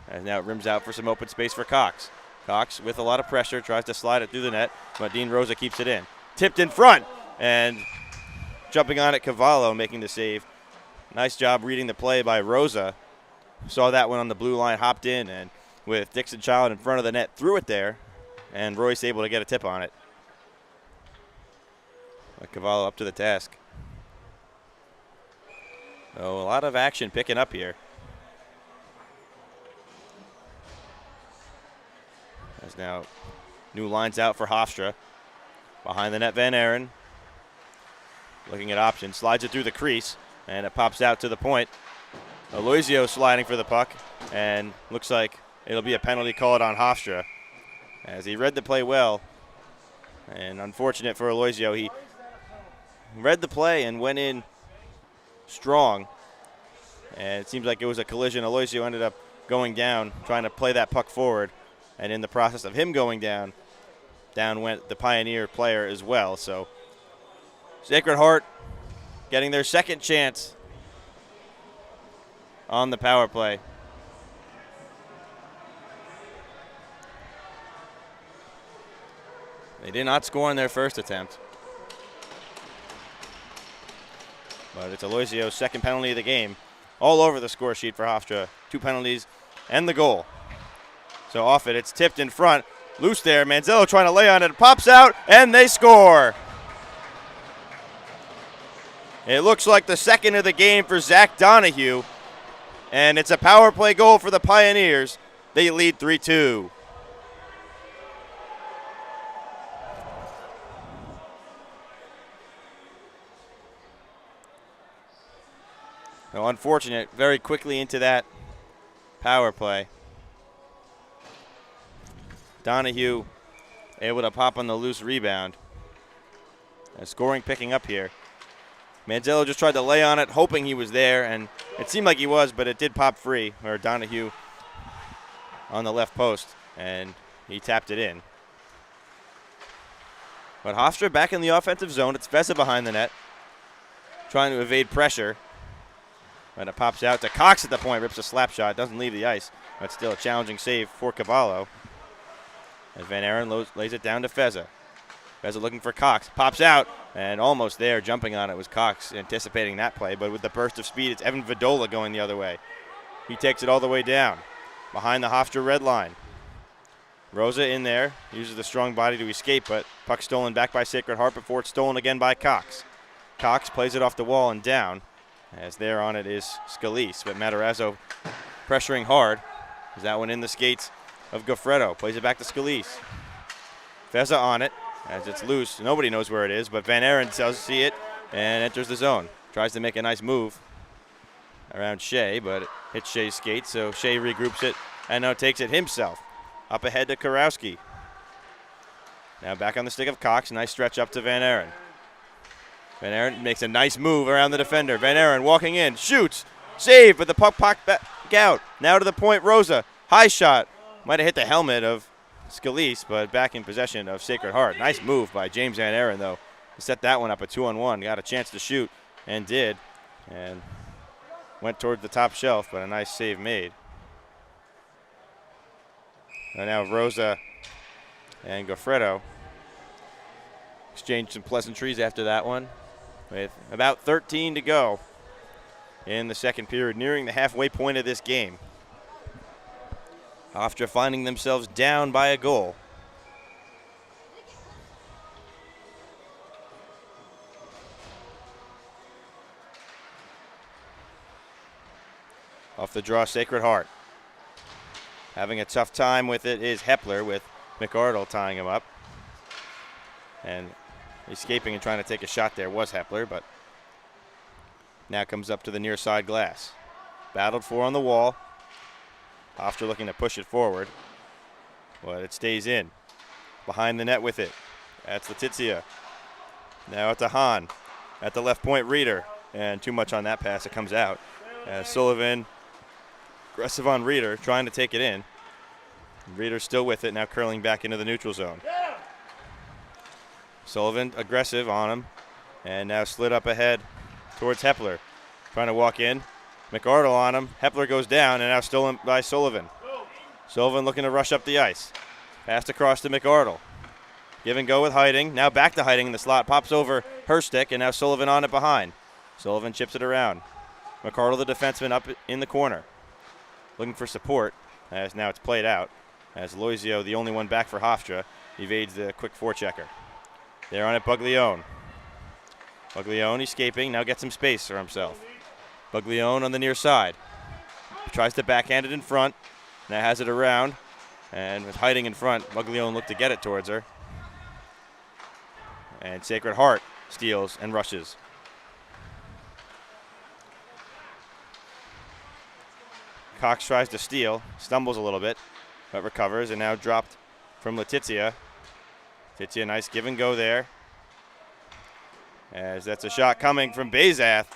And now it rims out for some open space for Cox. Cox with a lot of pressure tries to slide it through the net, but Dean Rosa keeps it in. Tipped in front, and jumping on it, Cavallo making the save. Nice job reading the play by Rosa. Saw that one on the blue line, hopped in, and with Dixon Child in front of the net, threw it there, and Royce able to get a tip on it. But Cavallo up to the task. So a lot of action picking up here. As now new lines out for Hofstra. Behind the net, Van Aaron. Looking at options, slides it through the crease, and it pops out to the point. Aloisio sliding for the puck, and looks like it'll be a penalty called on Hofstra. As he read the play well, and unfortunate for Aloisio, he read the play and went in strong. And it seems like it was a collision. Aloisio ended up going down, trying to play that puck forward. And in the process of him going down, down went the Pioneer player as well. So Sacred Heart getting their second chance on the power play. They did not score in their first attempt. But it's Aloisio's second penalty of the game. All over the score sheet for Hofstra. 2 penalties and the goal. So off it, it's tipped in front. Loose there, Manzello trying to lay on it. Pops out, and they score. It looks like the second of the game for Zach Donahue. And it's a power play goal for the Pioneers. They lead 3-2. So unfortunate, very quickly into that power play. Donahue able to pop on the loose rebound. And scoring picking up here. Manzello just tried to lay on it, hoping he was there, and it seemed like he was, but it did pop free, or Donahue on the left post, and he tapped it in. But Hofstra back in the offensive zone. It's Vesa behind the net, trying to evade pressure. And it pops out to Cox at the point, rips a slap shot, doesn't leave the ice, but still a challenging save for Cavallo. As Van Aaron lays it down to Feza. Feza looking for Cox, pops out, and almost there, jumping on it was Cox, anticipating that play, but with the burst of speed, it's Evan Vidola going the other way. He takes it all the way down behind the Hofstra red line. Rosa in there, uses the strong body to escape, but puck stolen back by Sacred Heart before it's stolen again by Cox. Cox plays it off the wall and down, as there on it is Scalise, but Matarazzo pressuring hard. Is that one in the skates of Goffredo? Plays it back to Scalise. Feza on it, as it's loose. Nobody knows where it is, but Van Aaron does see it and enters the zone. Tries to make a nice move around Shea, but it hits Shea's skate, so Shea regroups it and now takes it himself. Up ahead to Kurowski. Now back on the stick of Cox. Nice stretch up to Van Aaron. Van Aaron makes a nice move around the defender. Van Aaron walking in, shoots, save, but the puck popped back out. Now to the point, Rosa. High shot. Might have hit the helmet of Scalise, but back in possession of Sacred Heart. Nice move by James Van Aaron, though. He set that one up a 2-on-1. Got a chance to shoot and did. And went toward the top shelf, but a nice save made. And now Rosa and Goffredo exchanged some pleasantries after that one with about 13 to go in the second period, nearing the halfway point of this game. Hofstra finding themselves down by a goal. Off the draw, Sacred Heart. Having a tough time with it is Hepler, with McArdle tying him up. And escaping and trying to take a shot there was Hepler, but now comes up to the near side glass. Battled for on the wall. Hofstra looking to push it forward, but it stays in. Behind the net with it. That's Letizia. Now it's to Hahn. At the left point, Reeder. And too much on that pass, it comes out. As Sullivan, aggressive on Reeder, trying to take it in. Reeder still with it, now curling back into the neutral zone. Sullivan aggressive on him, and now slid up ahead towards Hepler. Trying to walk in. McArdle on him. Hepler goes down, and now stolen by Sullivan. Sullivan looking to rush up the ice. Passed across to McArdle. Give and go with Hiding. Now back to Hiding in the slot. Pops over her stick, and now Sullivan on it behind. Sullivan chips it around. McArdle, the defenseman, up in the corner. Looking for support, as now it's played out. As Loisio, the only one back for Hofstra, evades the quick forechecker. There on it, Buglione. Buglione escaping, now gets some space for himself. Buglione on the near side. Tries to backhand it in front. Now has it around. And with Hiding in front, Buglione looked to get it towards her. And Sacred Heart steals and rushes. Cox tries to steal, stumbles a little bit, but recovers, and now dropped from Letizia. Letizia, nice give and go there. As that's a shot coming from Bazath.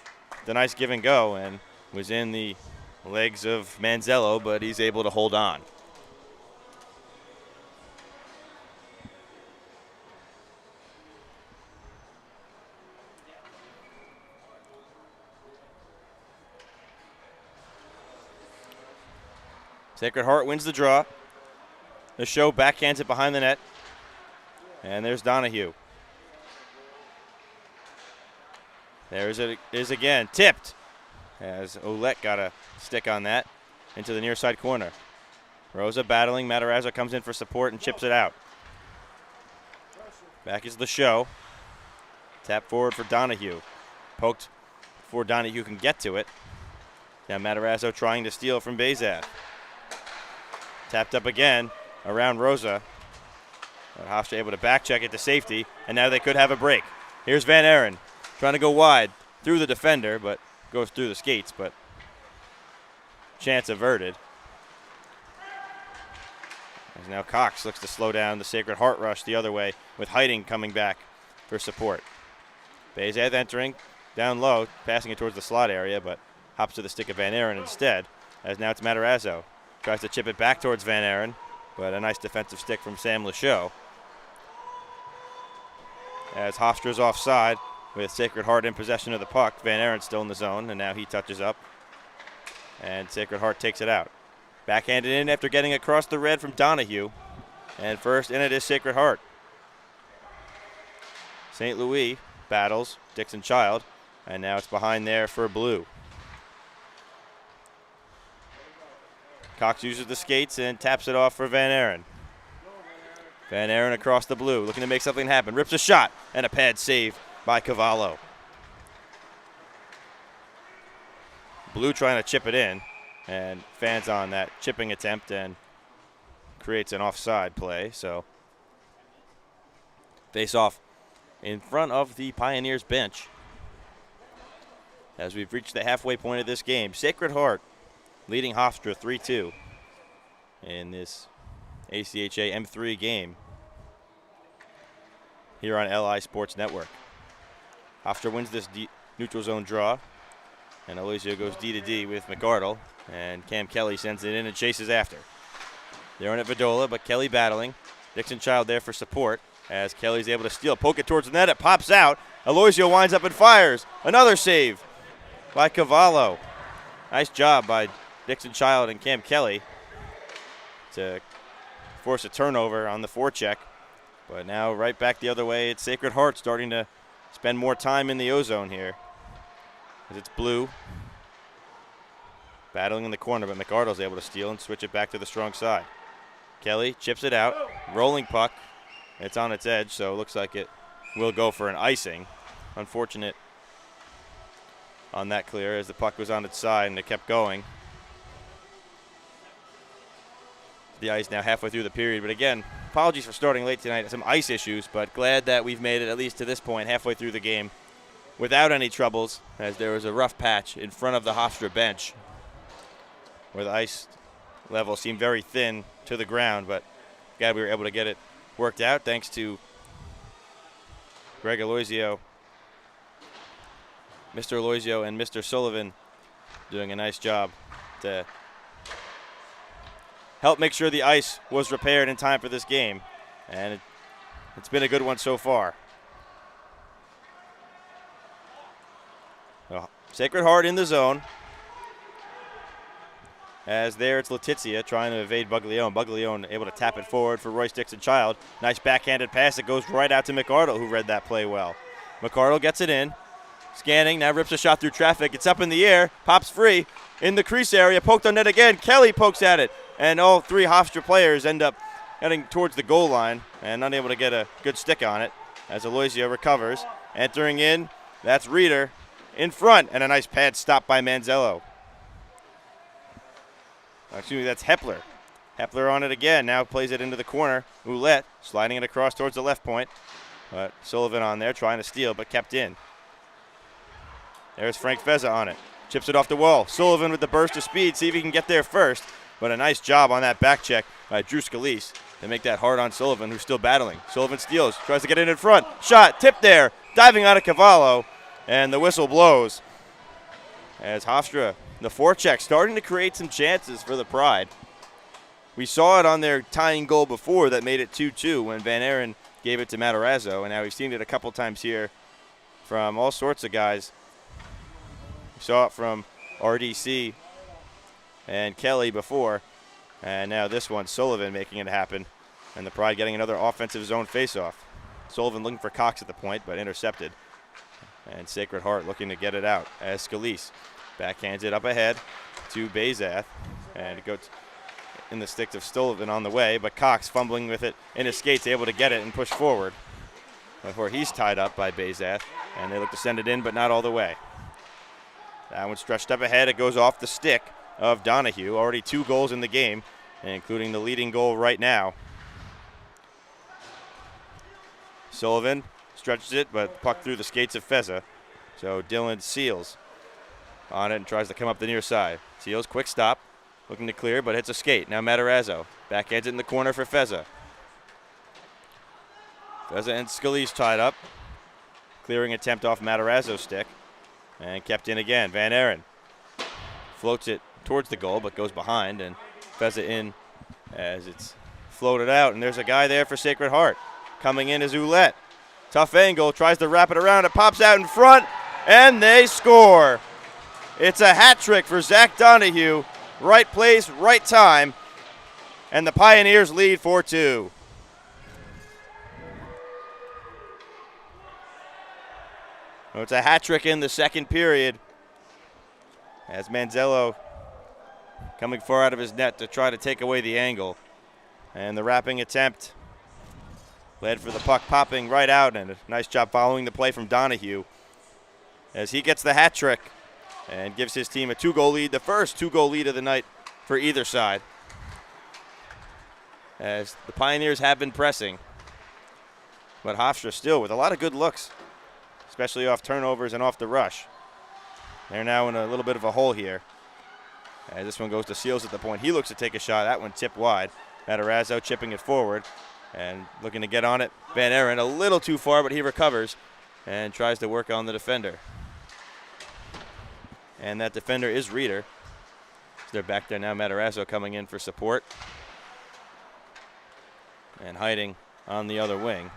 The nice give and go, and was in the legs of Manzello, but he's able to hold on. Sacred Heart wins the draw. The show backhands it behind the net. And there's Donahue. There's it is again, tipped. As Ouellette got a stick on that into the near side corner. Rosa battling, Matarazzo comes in for support and chips it out. Back is the show. Tap forward for Donahue. Poked before Donahue can get to it. Now Matarazzo trying to steal from Bazath. Tapped up again around Rosa. But Hofstra able to back check it to safety, and now they could have a break. Here's Van Aaron trying to go wide through the defender, but goes through the skates, but chance averted. As now Cox looks to slow down the Sacred Heart rush the other way, with Hiding coming back for support. Bazath entering down low, passing it towards the slot area, but hops to the stick of Van Aaron instead, as now it's Matarazzo. Tries to chip it back towards Van Aaron, but a nice defensive stick from Sam Lachaud. As Hofstra's offside, with Sacred Heart in possession of the puck. Van Aaron's still in the zone, and now he touches up. And Sacred Heart takes it out. Backhanded in after getting across the red from Donahue. And first in it is Sacred Heart. St. Louis battles Dixon Child, and now it's behind there for Blue. Cox uses the skates and taps it off for Van Aren. Van Aren across the blue, looking to make something happen. Rips a shot, and a pad save by Cavallo. Blue trying to chip it in, and fans on that chipping attempt and creates an offside play. So face off in front of the Pioneers bench. As we've reached the halfway point of this game, Sacred Heart leading Hofstra 3-2 in this ACHA M3 game here on LI Sports Network. Hofstra wins this neutral zone draw, and Aloisio goes D-to-D with McArdle, and Cam Kelly sends it in and chases after. They're in at Vidola, but Kelly battling. Dixon Child there for support as Kelly's able to steal, poke it towards the net, it pops out. Aloisio winds up and fires. Another save by Cavallo. Nice job by Dixon Child and Cam Kelly to force a turnover on the forecheck. But now right back the other way, it's Sacred Heart starting to spend more time in the O-zone here. As it's Blue battling in the corner, but McArdle's able to steal and switch it back to the strong side. Kelly chips it out, rolling puck. It's on its edge, so it looks like it will go for an icing. Unfortunate on that clear as the puck was on its side and it kept going. The ice now halfway through the period, but again, apologies for starting late tonight. Some ice issues, but glad that we've made it at least to this point, halfway through the game, without any troubles, as there was a rough patch in front of the Hofstra bench where the ice level seemed very thin to the ground, but glad we were able to get it worked out thanks to Greg Aloisio, Mr. Aloisio and Mr. Sullivan doing a nice job to help make sure the ice was repaired in time for this game, and it's been a good one so far. Well, Sacred Heart in the zone. As there, it's Letizia trying to evade Buglione. Buglione able to tap it forward for Royce Dixon Child. Nice backhanded pass. It goes right out to McArdle, who read that play well. McArdle gets it in. Scanning, now rips a shot through traffic. It's up in the air, pops free in the crease area, poked on net again. Kelly pokes at it, and all three Hofstra players end up heading towards the goal line and unable to get a good stick on it as Aloisio recovers. Entering in, that's Reeder in front, and a nice pad stop by Manzello. Excuse me, that's Hepler. Hepler on it again, now plays it into the corner. Ouellette sliding it across towards the left point. But Sullivan on there trying to steal, but kept in. There's Frank Feza on it. Chips it off the wall. Sullivan with the burst of speed, see if he can get there first. But a nice job on that back check by Drew Scalise to make that hard on Sullivan, who's still battling. Sullivan steals, tries to get in front. Shot, tipped there, diving out of Cavallo, and the whistle blows. As Hofstra, the forecheck, starting to create some chances for the Pride. We saw it on their tying goal before that made it 2-2 when Van Aren gave it to Matarazzo, and now we've seen it a couple times here from all sorts of guys. We saw it from RDC and Kelly before, and now this one, Sullivan making it happen, and the Pride getting another offensive zone faceoff. Sullivan looking for Cox at the point, but intercepted, and Sacred Heart looking to get it out as Scalise backhands it up ahead to Bazath, and it goes in the sticks of Sullivan on the way, but Cox fumbling with it in his skates, able to get it and push forward before he's tied up by Bazath, and they look to send it in, but not all the way. That one stretched up ahead. It goes off the stick of Donahue. Already 2 goals in the game, including the leading goal right now. Sullivan stretches it, but puck through the skates of Feza. So Dylan Seals on it and tries to come up the near side. Seals, quick stop, looking to clear, but hits a skate. Now Matarazzo backhands it in the corner for Feza. Feza and Scalise tied up. Clearing attempt off Matarazzo's stick. And kept in again. Van Aren floats it towards the goal, but goes behind, and Feza in as it's floated out. And there's a guy there for Sacred Heart. Coming in is Ouellette. Tough angle, tries to wrap it around. It pops out in front, and they score. It's a hat trick for Zach Donahue. Right place, right time. And the Pioneers lead 4-2. It's a hat trick in the second period as Manzello coming far out of his net to try to take away the angle. And the wrapping attempt led for the puck popping right out, and a nice job following the play from Donahue as he gets the hat trick and gives his team a 2-goal lead, the first 2-goal lead of the night for either side. As the Pioneers have been pressing, but Hofstra still with a lot of good looks, especially off turnovers and off the rush. They're now in a little bit of a hole here. As this one goes to Seals at the point. He looks to take a shot. That one tipped wide. Matarazzo chipping it forward and looking to get on it. Van Aaron a little too far, but he recovers and tries to work on the defender. And that defender is Reeder. So they're back there now. Matarazzo coming in for support. And hiding on the other wing.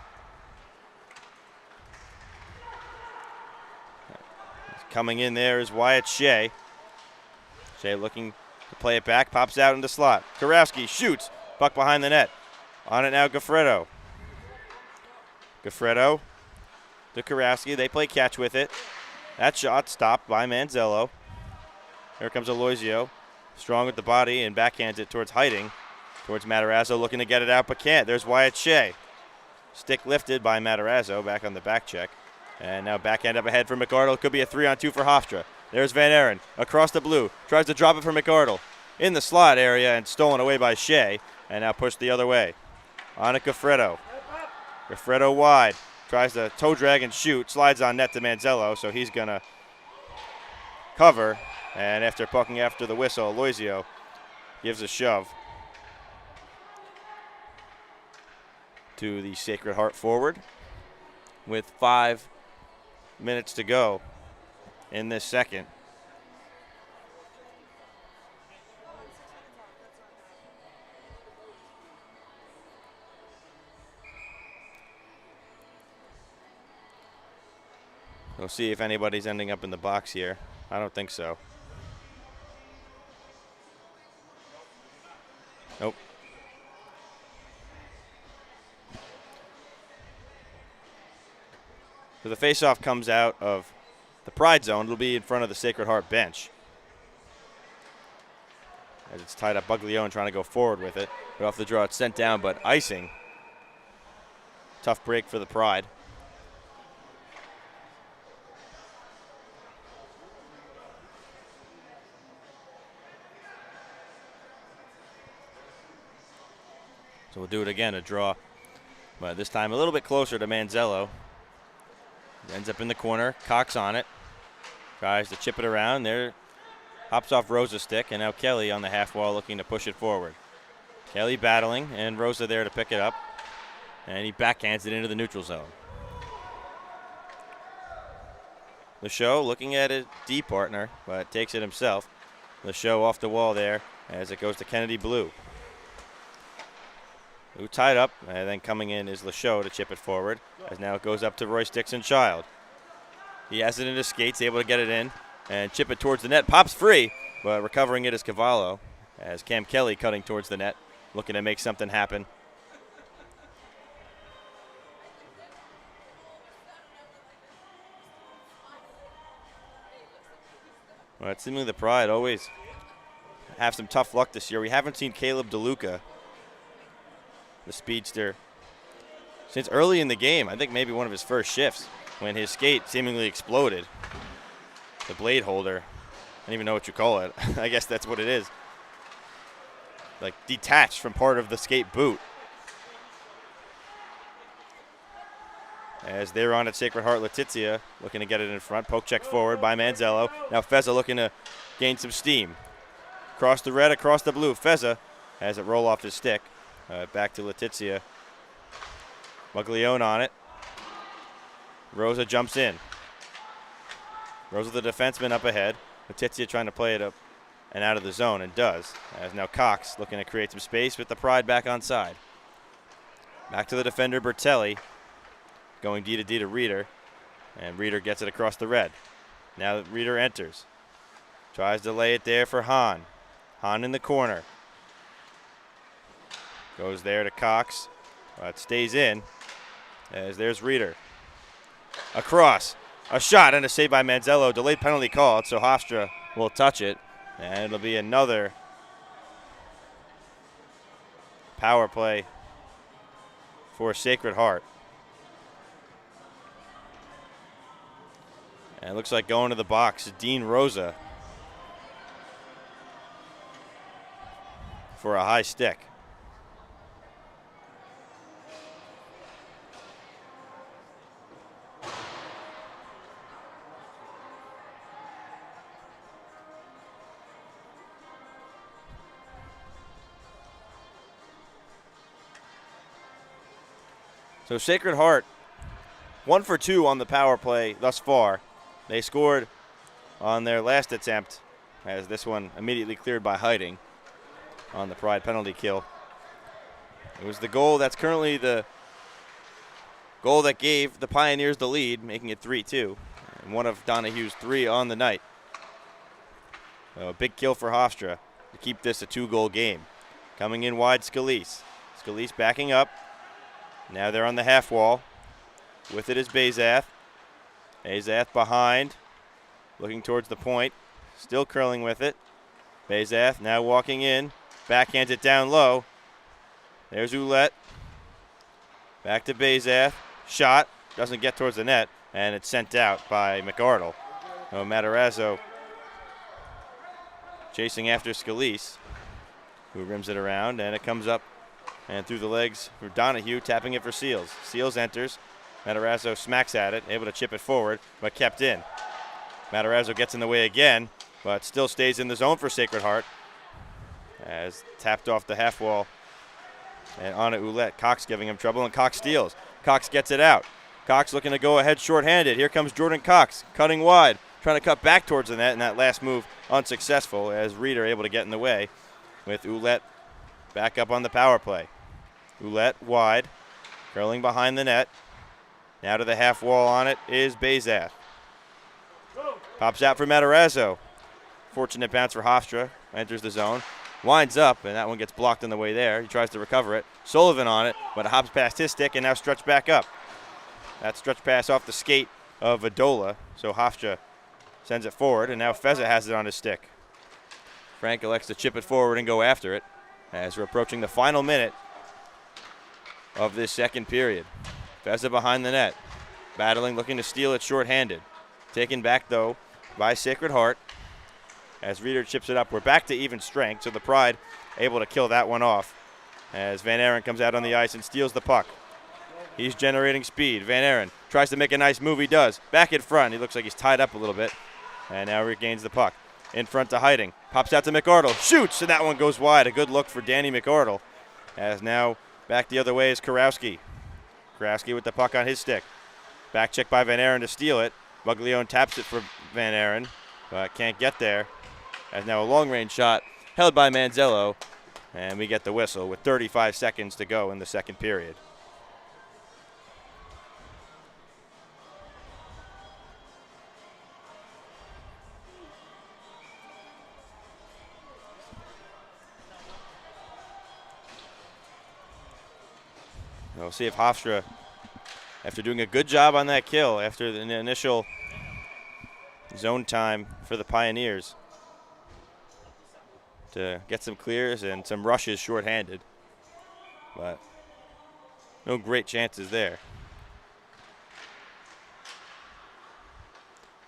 Coming in there is Wyatt Shea. Shea looking to play it back, pops out in the slot. Karowski shoots, puck behind the net. On it now, Gaffredo. Gaffredo to Karowski. They play catch with it. That shot stopped by Manzello. Here comes Aloisio. Strong with the body and backhands it towards Hiding. Towards Matarazzo, looking to get it out, but can't. There's Wyatt Shea. Stick lifted by Matarazzo, back on the back check. And now backhand up ahead for McArdle. Could be a 3-on-2 for Hofstra. There's Van Aaron across the blue. Tries to drop it for McArdle. In the slot area and stolen away by Shea. And now pushed the other way. On it, Gaffredo. Gaffredo wide. Tries to toe drag and shoot. Slides on net to Manzello, so he's going to cover. And after pucking after the whistle, Aloisio gives a shove to the Sacred Heart forward with 5 minutes to go in this second. We'll see if anybody's ending up in the box here. I don't think so. Nope. So the faceoff comes out of the Pride zone. It'll be in front of the Sacred Heart bench. As it's tied up, Buglione trying to go forward with it. But off the draw, it's sent down, but icing. Tough break for the Pride. So we'll do it again, a draw. But this time a little bit closer to Manzello. Ends up in the corner. Cox on it. Tries to chip it around. There, hops off Rosa's stick, and now Kelly on the half wall looking to push it forward. Kelly battling, and Rosa there to pick it up. And he backhands it into the neutral zone. Lachaud looking at a D partner, but takes it himself. Lachaud off the wall there as it goes to Kennedy Blue. Who tied up, and then coming in is Lachaud to chip it forward, as now it goes up to Royce Dixon-Child. He has it in his skates, able to get it in, and chip it towards the net. Pops free, but recovering it is Cavallo, as Cam Kelly cutting towards the net, looking to make something happen. Well, it's seemingly the Pride always have some tough luck this year. We haven't seen Caleb DeLuca, the speedster, since early in the game. I think maybe one of his first shifts when his skate seemingly exploded. The blade holder, I don't even know what you call it. I guess that's what it is. Like detached from part of the skate boot. As they're on at Sacred Heart, Letizia looking to get it in front. Poke check forward by Manzello. Now Fezza looking to gain some steam. Across the red, across the blue. Fezza has it roll off his stick. Back to Letizia. Buglione on it. Rosa jumps in. Rosa the defenseman up ahead. Letizia trying to play it up and out of the zone, and does. As now Cox looking to create some space with the Pride back on side. Back to the defender, Bertelli. Going D to Reeder. And Reeder gets it across the red. Now Reeder enters. Tries to lay it there for Hahn. Hahn in the corner. Goes there to Cox. It stays in. As there's Reeder. Across. A shot and a save by Manzello. Delayed penalty called, so Hofstra will touch it. And it'll be another power play for Sacred Heart. And it looks like going to the box, Dean Rosa for a high stick. So Sacred Heart, 1 for 2 on the power play thus far. They scored on their last attempt, as this one immediately cleared by Hiding on the Pride penalty kill. It was the goal that's currently the goal that gave the Pioneers the lead, making it 3-2. And one of Donahue's 3 on the night. So a big kill for Hofstra to keep this a 2-goal game. Coming in wide, Scalise. Scalise backing up. Now they're on the half wall. With it is Bazath. Bazath behind, looking towards the point. Still curling with it. Bazath now walking in. Backhands it down low. There's Ouellette. Back to Bazath. Shot. Doesn't get towards the net. And it's sent out by McArdle. Matarazzo chasing after Scalise, who rims it around. And it comes up and through the legs for Donahue, tapping it for Seals. Seals enters. Matarazzo smacks at it, able to chip it forward, but kept in. Matarazzo gets in the way again, but still stays in the zone for Sacred Heart. As tapped off the half wall and on it Ouellette. Cox giving him trouble, and Cox steals. Cox gets it out. Cox looking to go ahead shorthanded. Here comes Jordan Cox, cutting wide, trying to cut back towards the net, and that last move unsuccessful as Reeder able to get in the way with Ouellette back up on the power play. Ouellette wide, curling behind the net. Now to the half wall on it is Bazath. Pops out for Matarazzo. Fortunate bounce for Hofstra. Enters the zone. Winds up, and that one gets blocked on the way there. He tries to recover it. Sullivan on it, but it hops past his stick and now stretched back up. That stretch pass off the skate of Adola, so Hofstra sends it forward, and now Feza has it on his stick. Frank elects to chip it forward and go after it as we're approaching the final minute of this second period. Feza behind the net, battling, looking to steal it shorthanded. Taken back, though, by Sacred Heart. As Reeder chips it up, we're back to even strength, so the Pride able to kill that one off as Van Aaron comes out on the ice and steals the puck. He's generating speed. Van Aaron tries to make a nice move. He does. Back in front. He looks like he's tied up a little bit, and now regains the puck. In front to Hiding. Pops out to McArdle. Shoots, and that one goes wide. A good look for Danny McArdle. As now back the other way is Karowski. Karowski with the puck on his stick. Back check by Van Aaron to steal it. Buglione taps it for Van Aaron, but can't get there. As now a long-range shot held by Manzello, and we get the whistle with 35 seconds to go in the second period. We'll see if Hofstra, after doing a good job on that kill, after the initial zone time for the Pioneers, to get some clears and some rushes shorthanded. But no great chances there.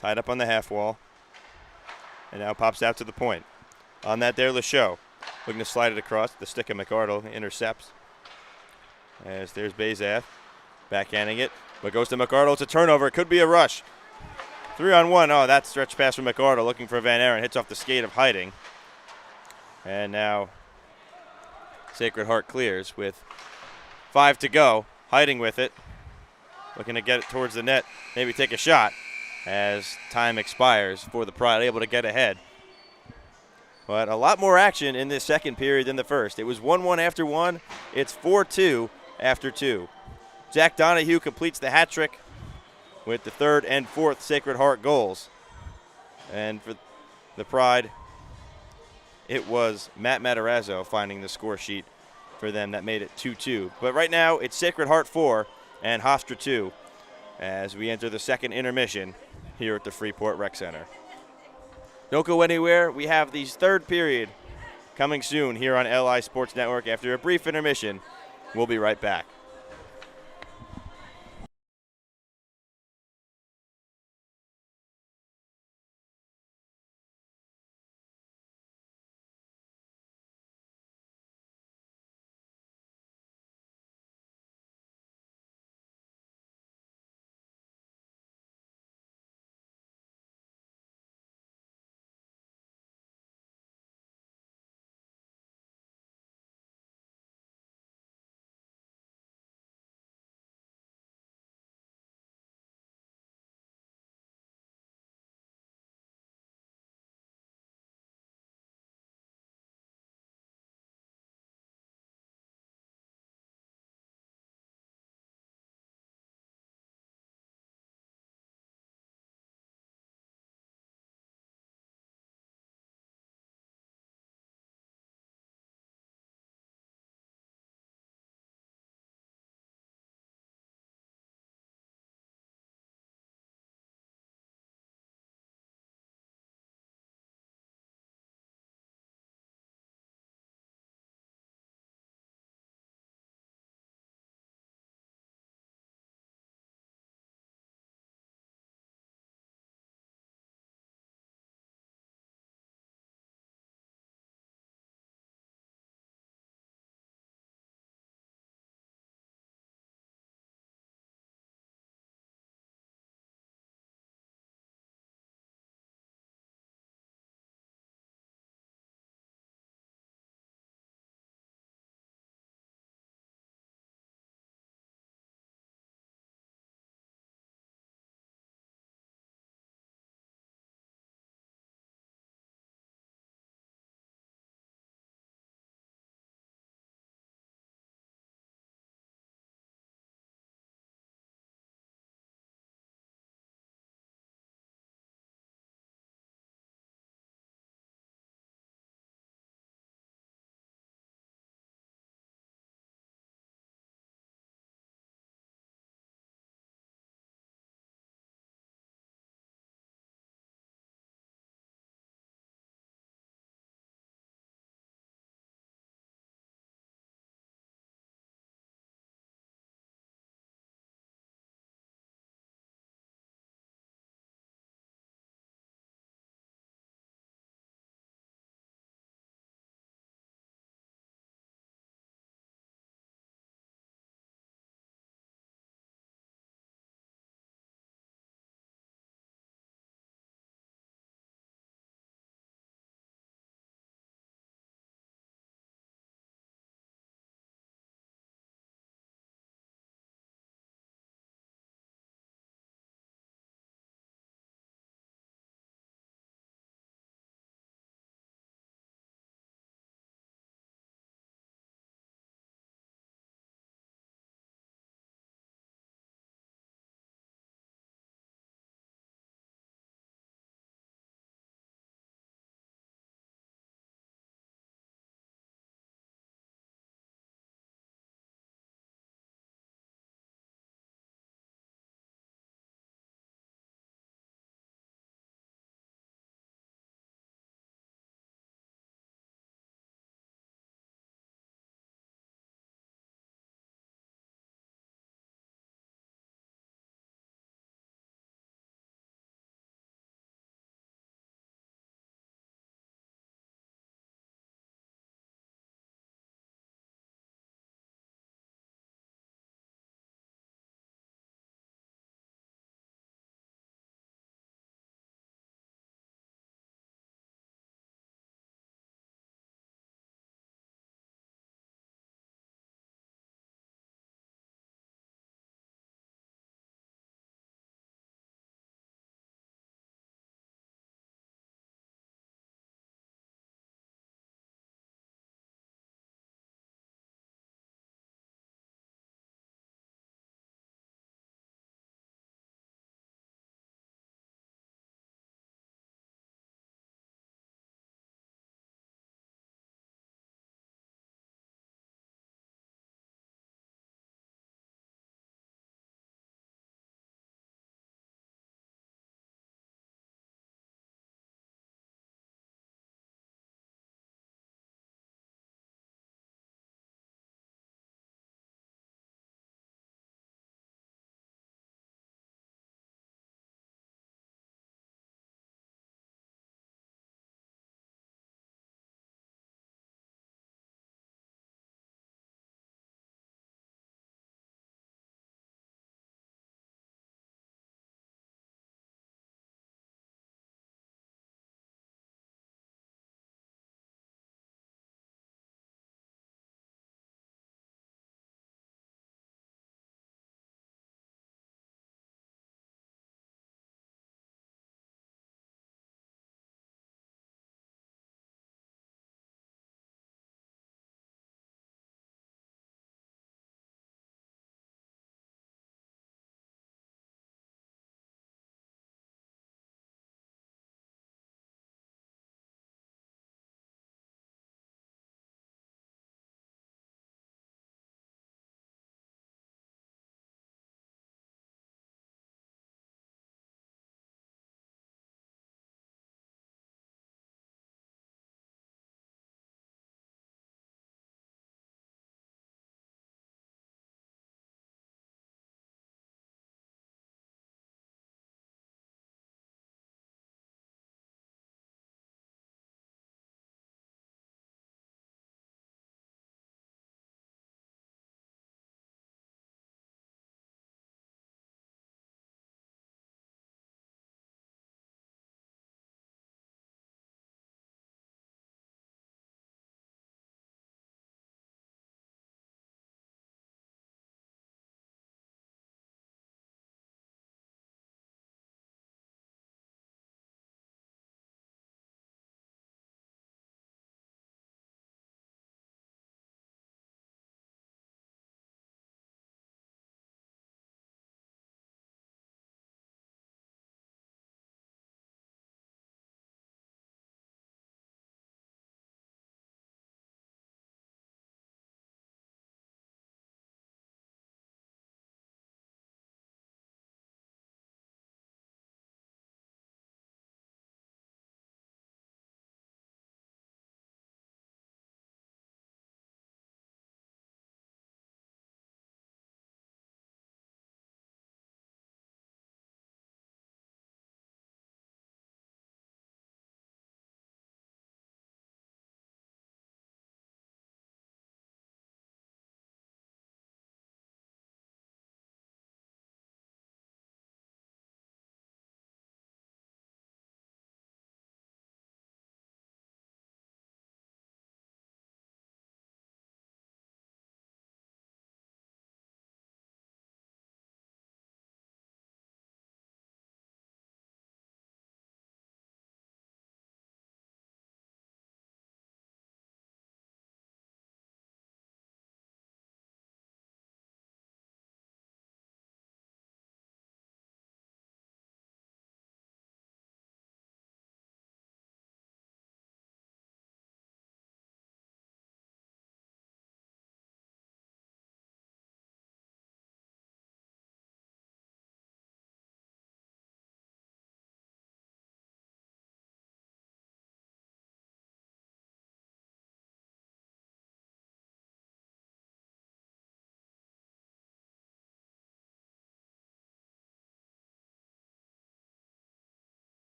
Tied up on the half wall. And now pops out to the point. On that there, Lachaud. Looking to slide it across. The stick of McArdle intercepts. As there's Bazath. Backhanding it. But goes to McArdle. It's a turnover. It could be a rush. 3-on-1. Oh, that stretch pass from McArdle. Looking for Van Aaron. Hits off the skate of Hiding. And now Sacred Heart clears with 5 to go. Hiding with it. Looking to get it towards the net. Maybe take a shot as time expires for the Pride, able to get ahead. But a lot more action in this second period than the first. It was 1-1 after 1. It's 4-2 after 2. Zach Donahue completes the hat trick with the third and fourth Sacred Heart goals. And for the Pride, it was Matt Matarazzo finding the score sheet for them that made it 2-2. But right now, it's Sacred Heart 4 and Hofstra 2 as we enter the second intermission here at the Freeport Rec Center. Don't go anywhere. We have the third period coming soon here on LI Sports Network. After a brief intermission, we'll be right back.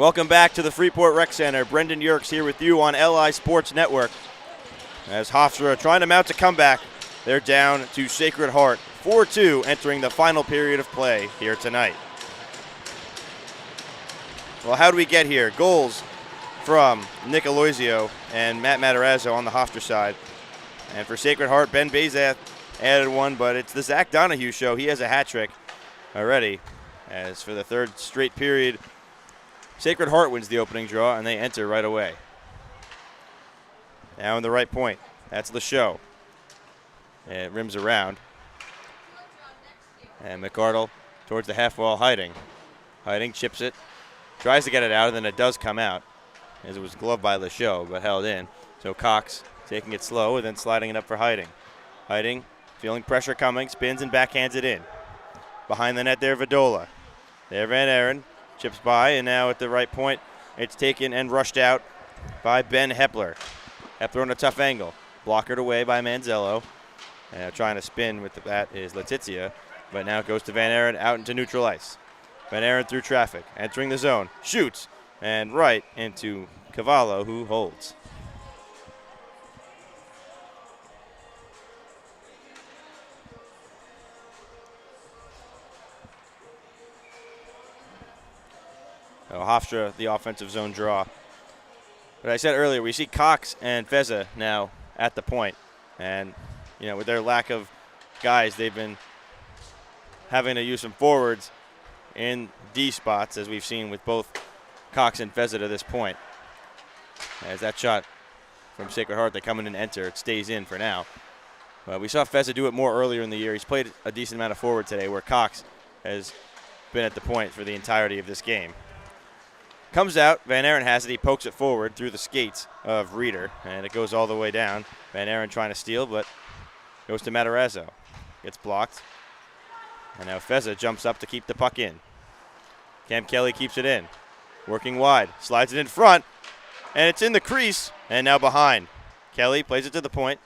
Welcome back to the Freeport Rec Center. Brendan Yerkes here with you on LI Sports Network. As Hofstra trying to mount a comeback, they're down to Sacred Heart, 4-2, entering the final period of play here tonight. Well, how do we get here? Goals from Nick Aloisio and Matt Matarazzo on the Hofstra side. And for Sacred Heart, Ben Bazath added one, but it's the Zach Donahue show. He has a hat trick already. As for the third straight period, Sacred Heart wins the opening draw, and they enter right away. Now in the right point. That's the show. And it rims around. And McArdle towards the half wall, Hiding. Hiding chips it. Tries to get it out, and then it does come out, as it was gloved by LeShow, but held in. So Cox taking it slow and then sliding it up for Hiding. Hiding, feeling pressure coming, spins and backhands it in. Behind the net there, Vidola. There, Van Aaron. Chips by, and now at the right point, it's taken and rushed out by Ben Hepler. Hepler on a tough angle. Blockered away by Manzello. And trying to spin with that is Letizia, but now it goes to Van Aaron out into neutral ice. Van Aaron through traffic, entering the zone, shoots, and right into Cavallo, who holds. Hofstra, the offensive zone draw. But I said earlier, we see Cox and Feza now at the point. And, you know, with their lack of guys, they've been having to use some forwards in D spots, as we've seen with both Cox and Feza to this point. As that shot from Sacred Heart, they come in and enter. It stays in for now. We saw Feza do it more earlier in the year. He's played a decent amount of forward today, where Cox has been at the point for the entirety of this game. Comes out, Van Aaron has it, he pokes it forward through the skates of Reeder, and it goes all the way down. Van Aaron trying to steal, but goes to Matarazzo. Gets blocked. And now Feza jumps up to keep the puck in. Cam Kelly keeps it in. Working wide, slides it in front, and it's in the crease, and now behind. Kelly plays it to the point.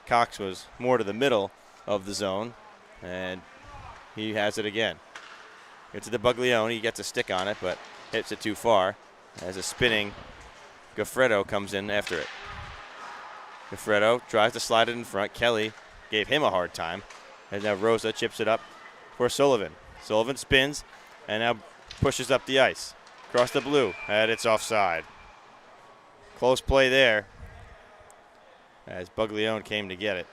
Cox was more to the middle of the zone, and he has it again. Gets it to Buglione, he gets a stick on it, but hits it too far as a spinning Goffredo comes in after it. Goffredo tries to slide it in front. Kelly gave him a hard time. And now Rosa chips it up for Sullivan. Sullivan spins and now pushes up the ice. Across the blue, and it's offside. Close play there as Buglione came to get it.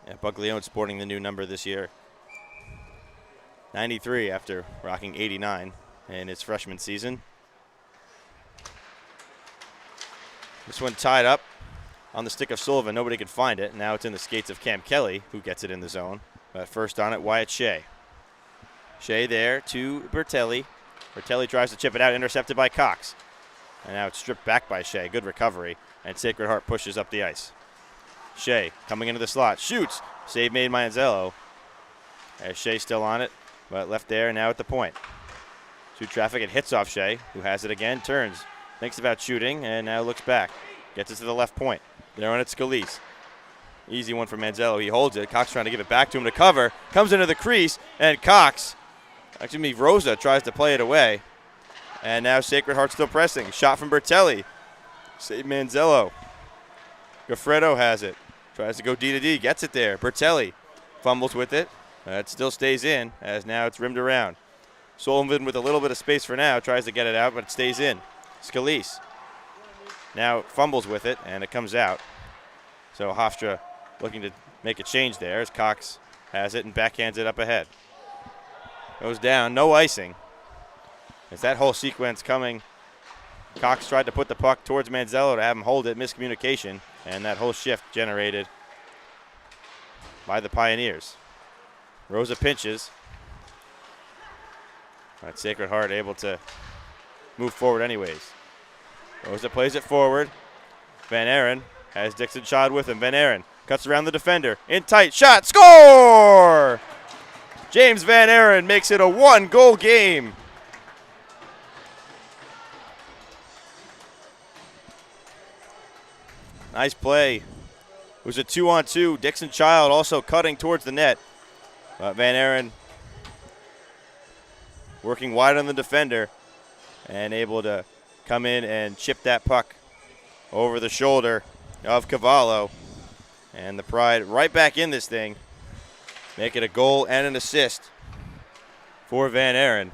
Yeah, Buglione sporting the new number this year. 93 after rocking 89 in his freshman season. This one tied up on the stick of Sullivan. Nobody could find it. Now it's in the skates of Cam Kelly, who gets it in the zone. But first on it, Wyatt Shea. Shea there to Bertelli. Bertelli tries to chip it out, intercepted by Cox. And now it's stripped back by Shea. Good recovery. And Sacred Heart pushes up the ice. Shea coming into the slot. Shoots. Save made by Manzello. As Shea still on it, but left there, now at the point. Through traffic, it hits off Shea, who has it again, turns. Thinks about shooting, and now looks back. Gets it to the left point. They're on it, Scalise. Easy one for Manzello. He holds it. Cox trying to give it back to him to cover. Comes into the crease, and Rosa tries to play it away. And now Sacred Heart still pressing. Shot from Bertelli. Save Manzello. Goffredo has it. Tries to go D to D. Gets it there. Bertelli fumbles with it. It still stays in, as now it's rimmed around. Sullivan with a little bit of space for now. Tries to get it out, but it stays in. Scalise now fumbles with it, and it comes out. So Hofstra looking to make a change there as Cox has it and backhands it up ahead. Goes down, no icing. As that whole sequence coming, Cox tried to put the puck towards Manzello to have him hold it, miscommunication, and that whole shift generated by the Pioneers. Rosa pinches. But Sacred Heart able to move forward anyways. Rosa plays it forward. Van Aaron has Dixon Schad with him. Van Aaron cuts around the defender. In tight, shot, score! James Van Aaron makes it a one-goal game. Nice play. It was a 2-on-2. Dixon Child also cutting towards the net. Van Aren working wide on the defender and able to come in and chip that puck over the shoulder of Cavallo. And the Pride right back in this thing, make it a goal and an assist for Van Aren.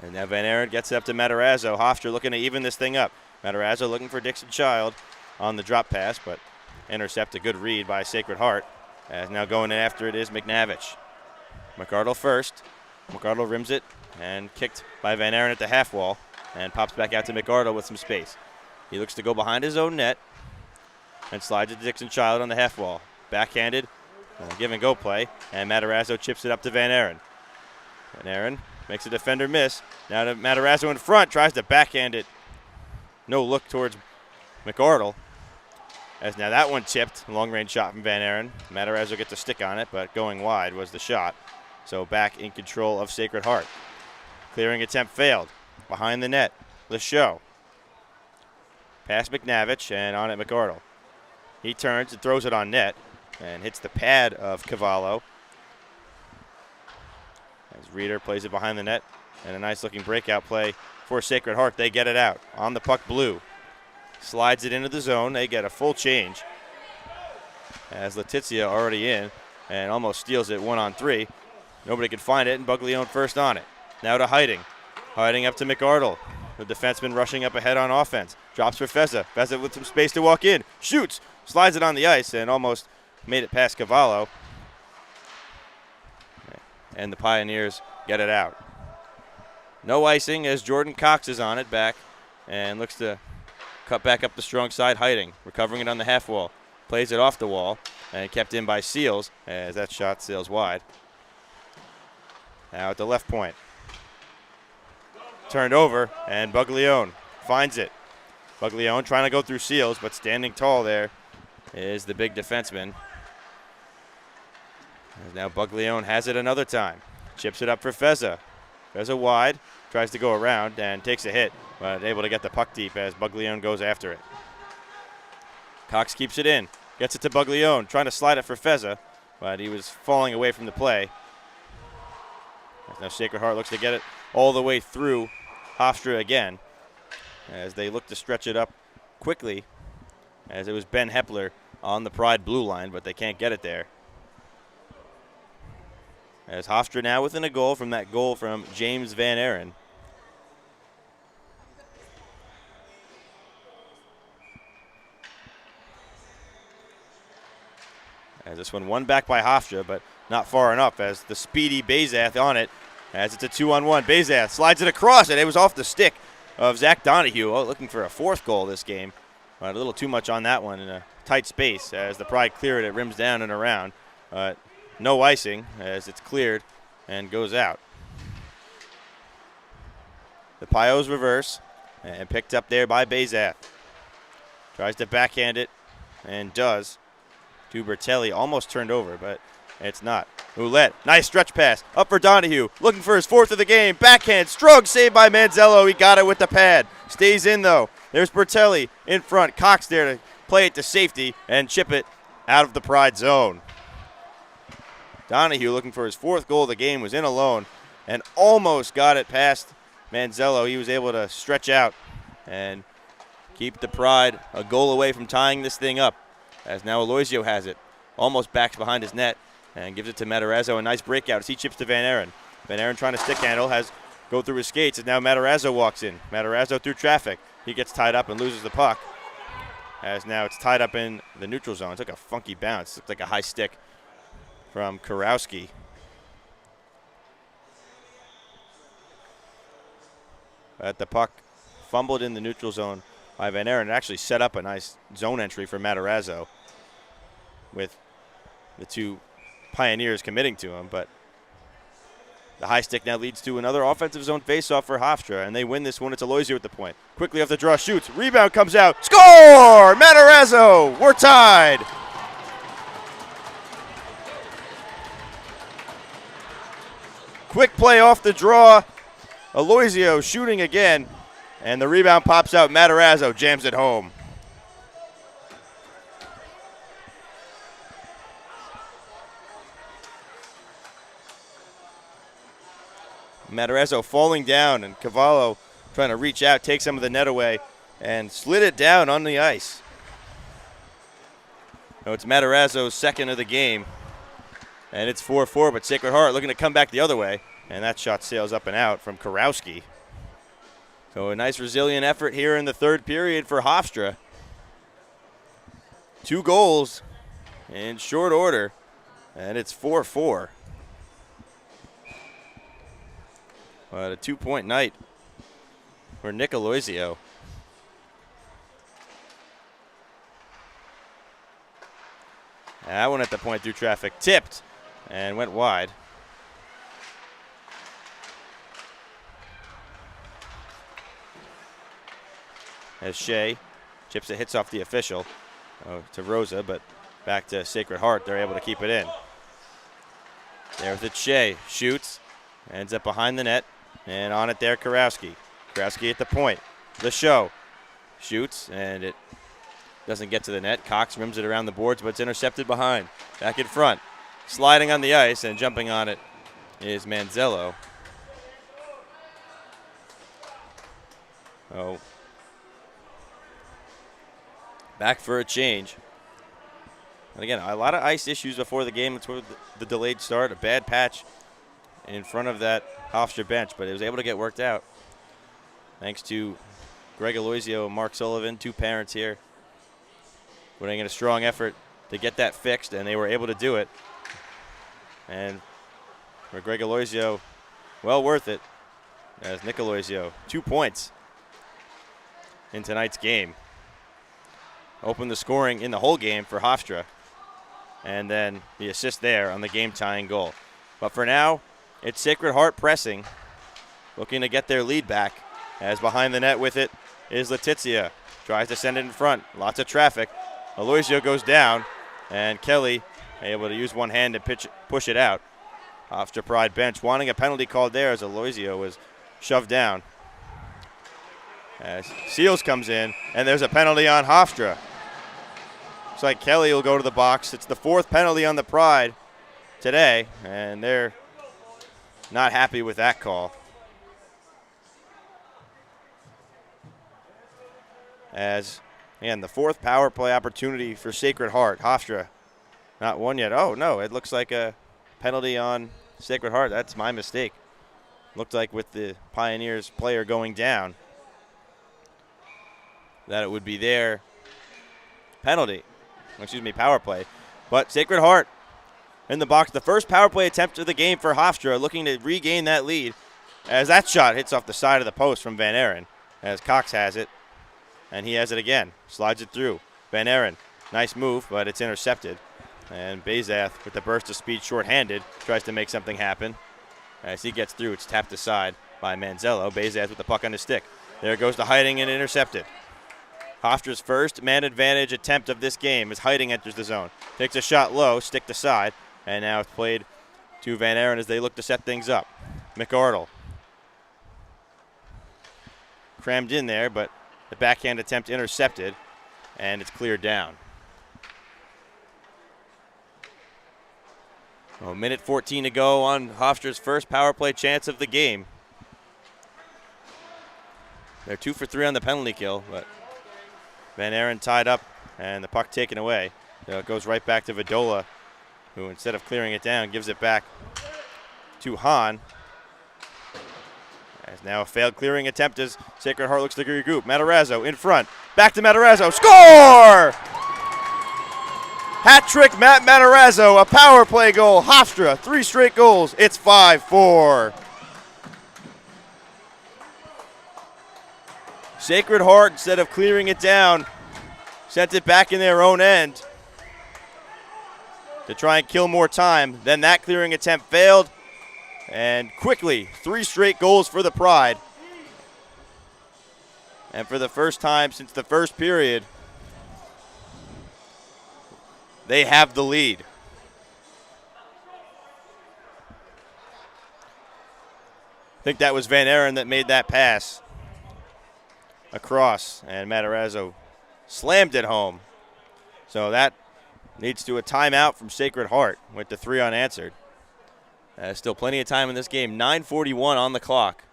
And now Van Aren gets it up to Matarazzo. Hofstra looking to even this thing up. Matarazzo looking for Dixon Child on the drop pass, but intercept, a good read by Sacred Heart. As now going in after it is McNavich. McArdle first. McArdle rims it and kicked by Van Aren at the half wall and pops back out to McArdle with some space. He looks to go behind his own net and slides it to Dixon Child on the half wall. Backhanded, give and go play, and Matarazzo chips it up to Van Aren. Van Aren makes a defender miss. Now to Matarazzo in front, tries to backhand it. No look towards McArdle. As now that one tipped, long range shot from Van Aren. Matarazzo gets a stick on it, but going wide was the shot. So back in control of Sacred Heart. Clearing attempt failed. Behind the net, the show. Past McNavich and on it McArdle. He turns and throws it on net and hits the pad of Cavallo. As Reeder plays it behind the net, and a nice looking breakout play for Sacred Heart. They get it out on the puck blue. Slides it into the zone. They get a full change as Letizia already in and almost steals it 1-on-3. Nobody could find it, and Buglione first on it. Now to Hiding. Hiding up to McArdle. The defenseman rushing up ahead on offense. Drops for Feza. Feza with some space to walk in. Shoots. Slides it on the ice and almost made it past Cavallo. And the Pioneers get it out. No icing as Jordan Cox is on it back and looks to cut back up the strong side. Hiding. Recovering it on the half wall. Plays it off the wall and kept in by Seals as that shot sails wide. Now at the left point. Turned over, and Buglione finds it. Buglione trying to go through Seals, but standing tall there is the big defenseman. As now Buglione has it another time. Chips it up for Feza. Feza wide, tries to go around and takes a hit, but able to get the puck deep as Buglione goes after it. Cox keeps it in, gets it to Buglione, trying to slide it for Feza, but he was falling away from the play. Now Sacred Heart looks to get it all the way through Hofstra again as they look to stretch it up quickly, as it was Ben Hepler on the Pride blue line, but they can't get it there. As Hofstra now within a goal from that goal from James Van Aren. As this one won back by Hofstra, but not far enough as the speedy Bazath on it. As it's a 2-on-1. Bazath slides it across, and it was off the stick of Zach Donahue. Oh, looking for a fourth goal this game. But a little too much on that one in a tight space as the Pride clear it. It rims down and around. No icing as it's cleared and goes out. The Pios reverse and picked up there by Bazath. Tries to backhand it and does. To Bertelli, almost turned over, but it's not. Ouellette, nice stretch pass, up for Donahue, looking for his fourth of the game, backhand, strong save by Manzello, he got it with the pad, stays in though. There's Bertelli in front, Cox there to play it to safety and chip it out of the Pride zone. Donahue looking for his fourth goal of the game, was in alone and almost got it past Manzello. He was able to stretch out and keep the Pride a goal away from tying this thing up. As now Aloisio has it, almost backs behind his net and gives it to Matarazzo. A nice breakout as he chips to Van Aren. Van Aren trying to stick handle, go through his skates, and now Matarazzo walks in. Matarazzo through traffic. He gets tied up and loses the puck. As now it's tied up in the neutral zone. It took a funky bounce. Looked like a high stick from Kurowski. But the puck fumbled in the neutral zone by Van Aren. It actually set up a nice zone entry for Matarazzo with the two Pioneers committing to him, but the high stick now leads to another offensive zone faceoff for Hofstra, and they win this one. It's Aloisio at the point. Quickly off the draw, shoots, rebound comes out, score! Matarazzo, we're tied. Quick play off the draw, Aloisio shooting again, and the rebound pops out. Matarazzo jams it home. Matarazzo falling down, and Cavallo trying to reach out, take some of the net away, and slid it down on the ice. So it's Matarazzo's second of the game, and it's 4-4, but Sacred Heart looking to come back the other way, and that shot sails up and out from Karowski. So a nice resilient effort here in the third period for Hofstra. 2 goals in short order, and it's 4-4. But a 2-point night for Nick Aloisio. That one at the point through traffic, tipped and went wide. As Shea chips it, hits off the official to Rosa, but back to Sacred Heart. They're able to keep it in. There with it, Shea shoots, ends up behind the net, and on it there, Karowski. Karowski at the point. The show shoots, and it doesn't get to the net. Cox rims it around the boards, but it's intercepted behind. Back in front. Sliding on the ice and jumping on it is Manzello. Oh. Back for a change. And again, a lot of ice issues before the game. That's where the delayed start. A bad patch in front of that Hofstra bench, but it was able to get worked out. Thanks to Greg Aloisio and Mark Sullivan, 2 parents here, putting in a strong effort to get that fixed, and they were able to do it. And for Greg Aloisio, well worth it, as Nick Aloisio, 2 points in tonight's game. Opened the scoring in the whole game for Hofstra, and then the assist there on the game-tying goal. But for now, it's Sacred Heart pressing, looking to get their lead back, as behind the net with it is Letizia. Tries to send it in front. Lots of traffic. Aloisio goes down, and Kelly able to use one hand and push it out. Hofstra Pride bench wanting a penalty called there as Aloisio was shoved down. As Seals comes in, and there's a penalty on Hofstra. Looks like Kelly will go to the box. It's the 4th penalty on the Pride today, and they're not happy with that call. As, again, the 4th power play opportunity for Sacred Heart. Hofstra, not one yet. Oh, no, it looks like a penalty on Sacred Heart. That's my mistake. Looked like with the Pioneers player going down that it would be their penalty. Excuse me, power play. But Sacred Heart in the box. The first power play attempt of the game for Hofstra, looking to regain that lead as that shot hits off the side of the post from Van Aaron as Cox has it. And he has it again. Slides it through. Van Aaron, nice move, but it's intercepted. And Bazath, with the burst of speed shorthanded, tries to make something happen. As he gets through, it's tapped aside by Manzello. Bazath with the puck on his stick. There goes the Hiding and intercepted. Hofstra's first man advantage attempt of this game as Hiding enters the zone. Takes a shot low, stick to side, and now it's played to Van Aaron as they look to set things up. McArdle crammed in there, but the backhand attempt intercepted, and it's cleared down. Oh, minute 14 to go on Hofstra's first power play chance of the game. They're 2 for 3 on the penalty kill, but Van Aaron tied up and the puck taken away. So it goes right back to Vidola, who instead of clearing it down, gives it back to Hahn. As now a failed clearing attempt as Sacred Heart looks to regroup. Matarazzo in front. Back to Matarazzo. Score! Hat trick Matt Matarazzo, a power play goal. Hofstra, 3 straight goals. It's 5-4. Sacred Heart, instead of clearing it down, sent it back in their own end to try and kill more time. Then that clearing attempt failed. And quickly, 3 straight goals for the Pride. And for the first time since the first period, they have the lead. I think that was Van Aaron that made that pass across, and Matarazzo slammed it home. So that leads to a timeout from Sacred Heart with the 3 unanswered. Still plenty of time in this game. 9:41 on the clock.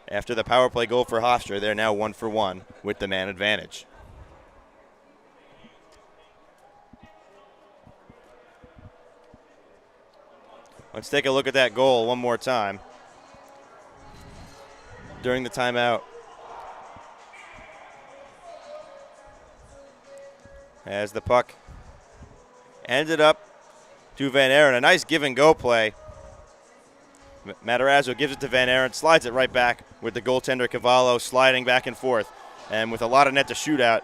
After the power play goal for Hofstra, they're now 1-for-1 with the man advantage. Let's take a look at that goal one more time. During the timeout, as the puck ended up to Van Aaron. A nice give-and-go play. Matarazzo gives it to Van Aaron, slides it right back with the goaltender Cavallo sliding back and forth. And with a lot of net to shoot at,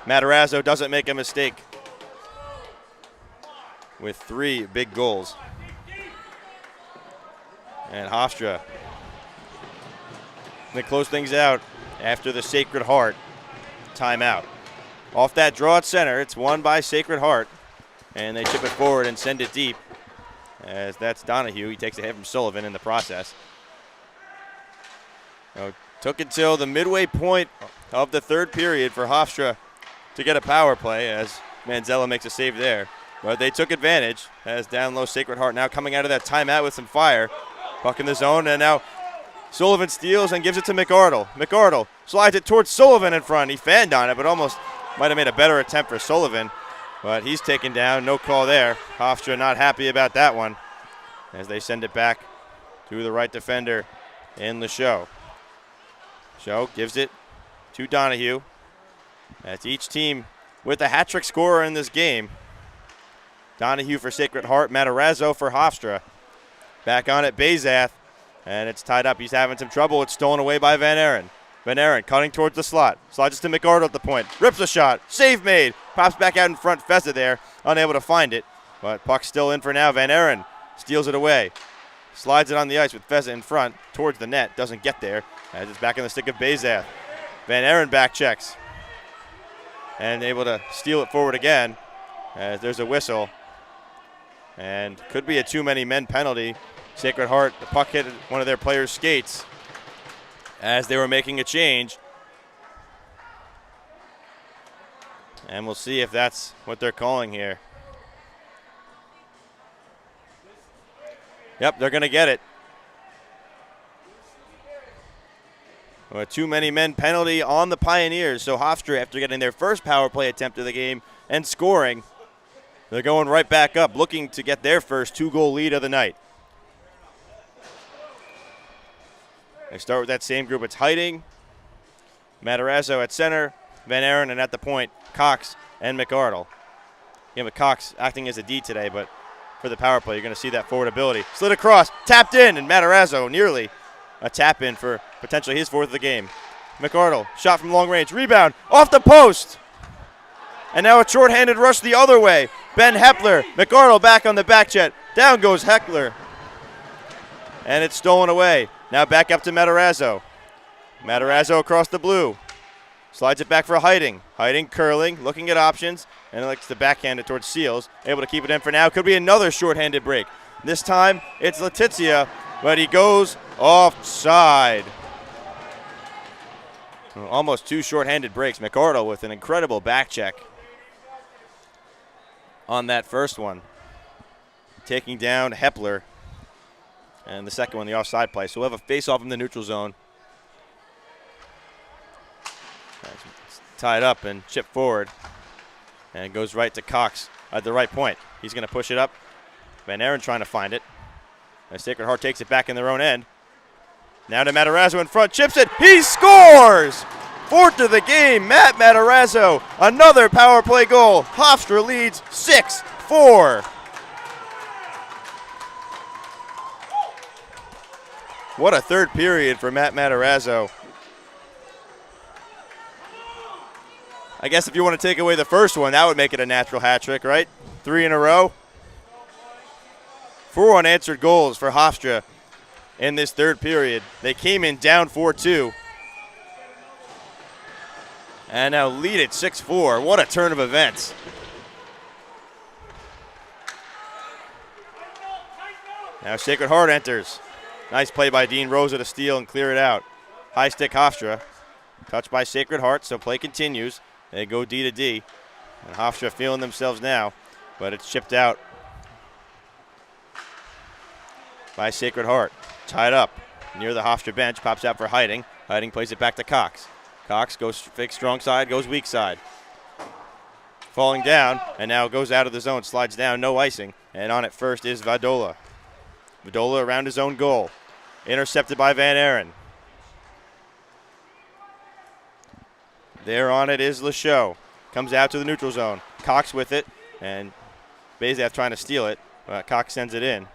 Matarazzo doesn't make a mistake with 3 big goals. And Hofstra, they close things out after the Sacred Heart timeout. Off that draw at center, it's won by Sacred Heart. And they chip it forward and send it deep. As that's Donahue. He takes a hit from Sullivan in the process. Took until the midway point of the third period for Hofstra to get a power play as Manzella makes a save there. But they took advantage as down low Sacred Heart now coming out of that timeout with some fire. Puck in the zone, and now Sullivan steals and gives it to McArdle. McArdle slides it towards Sullivan in front. He fanned on it, but almost might have made a better attempt for Sullivan. But he's taken down, no call there. Hofstra not happy about that one as they send it back to the right defender in the show. Show gives it to Donahue. That's each team with a hat-trick scorer in this game. Donahue for Sacred Heart, Matarazzo for Hofstra. Back on it, Bazath, and it's tied up. He's having some trouble. It's stolen away by Van Aaron. Van Aaron cutting towards the slot. Slides to McArdle at the point. Rips a shot. Save made. Pops back out in front. Feza there, unable to find it. But puck's still in for now. Van Aaron steals it away. Slides it on the ice with Feza in front towards the net. Doesn't get there as it's back in the stick of Bazath. Van Aaron back checks. And able to steal it forward again as there's a whistle. And could be a too many men penalty. Sacred Heart, the puck hit one of their players' skates as they were making a change. And we'll see if that's what they're calling here. Yep, they're going to get it. A too many men penalty on the Pioneers. So Hofstra, after getting their first power play attempt of the game and scoring, they're going right back up, looking to get their first 2-goal lead of the night. They start with that same group. It's Heiting, Matarazzo at center, Van Aaron, and at the point, Cox and McArdle. Yeah, but Cox acting as a D today, but for the power play, you're going to see that forward ability. Slid across, tapped in, and Matarazzo nearly a tap-in for potentially his 4th of the game. McArdle, shot from long range, rebound, off the post. And now a short-handed rush the other way. Ben Hepler, McArdle back on the back check. Down goes Heckler. And it's stolen away. Now back up to Matarazzo. Matarazzo across the blue. Slides it back for Heiting. Heiting curling, looking at options, and likes to backhand it towards Seals. Able to keep it in for now. Could be another short-handed break. This time it's Letizia, but he goes offside. Almost 2 short-handed breaks. McArdle with an incredible back check on that first one, taking down Hepler. And the second one, the offside play. So we'll have a face-off in the neutral zone. It's tied up and chipped forward. And it goes right to Cox at the right point. He's going to push it up. Van Aaron trying to find it. As Sacred Heart takes it back in their own end. Now to Matarazzo in front. Chips it. He scores! 4th of the game, Matt Matarazzo. Another power play goal. Hofstra leads 6-4. What a third period for Matt Matarazzo. I guess if you want to take away the first one, that would make it a natural hat trick, right? 3 in a row. 4 unanswered goals for Hofstra in this third period. They came in down 4-2. And now lead at 6-4. What a turn of events. Now Sacred Heart enters. Nice play by Dean Rosa to steal and clear it out. High stick Hofstra. Touched by Sacred Heart, so play continues. They go D to D. And Hofstra feeling themselves now, but it's chipped out by Sacred Heart. Tied up near the Hofstra bench, pops out for Hiding. Hiding plays it back to Cox. Cox goes fake strong side, goes weak side. Falling down, and now goes out of the zone, slides down, no icing. And on it first is Vadola. Vadola around his own goal. Intercepted by Van Aren. There on it is Lachaud. Comes out to the neutral zone. Cox with it, and Bazath trying to steal it, but Cox sends it in.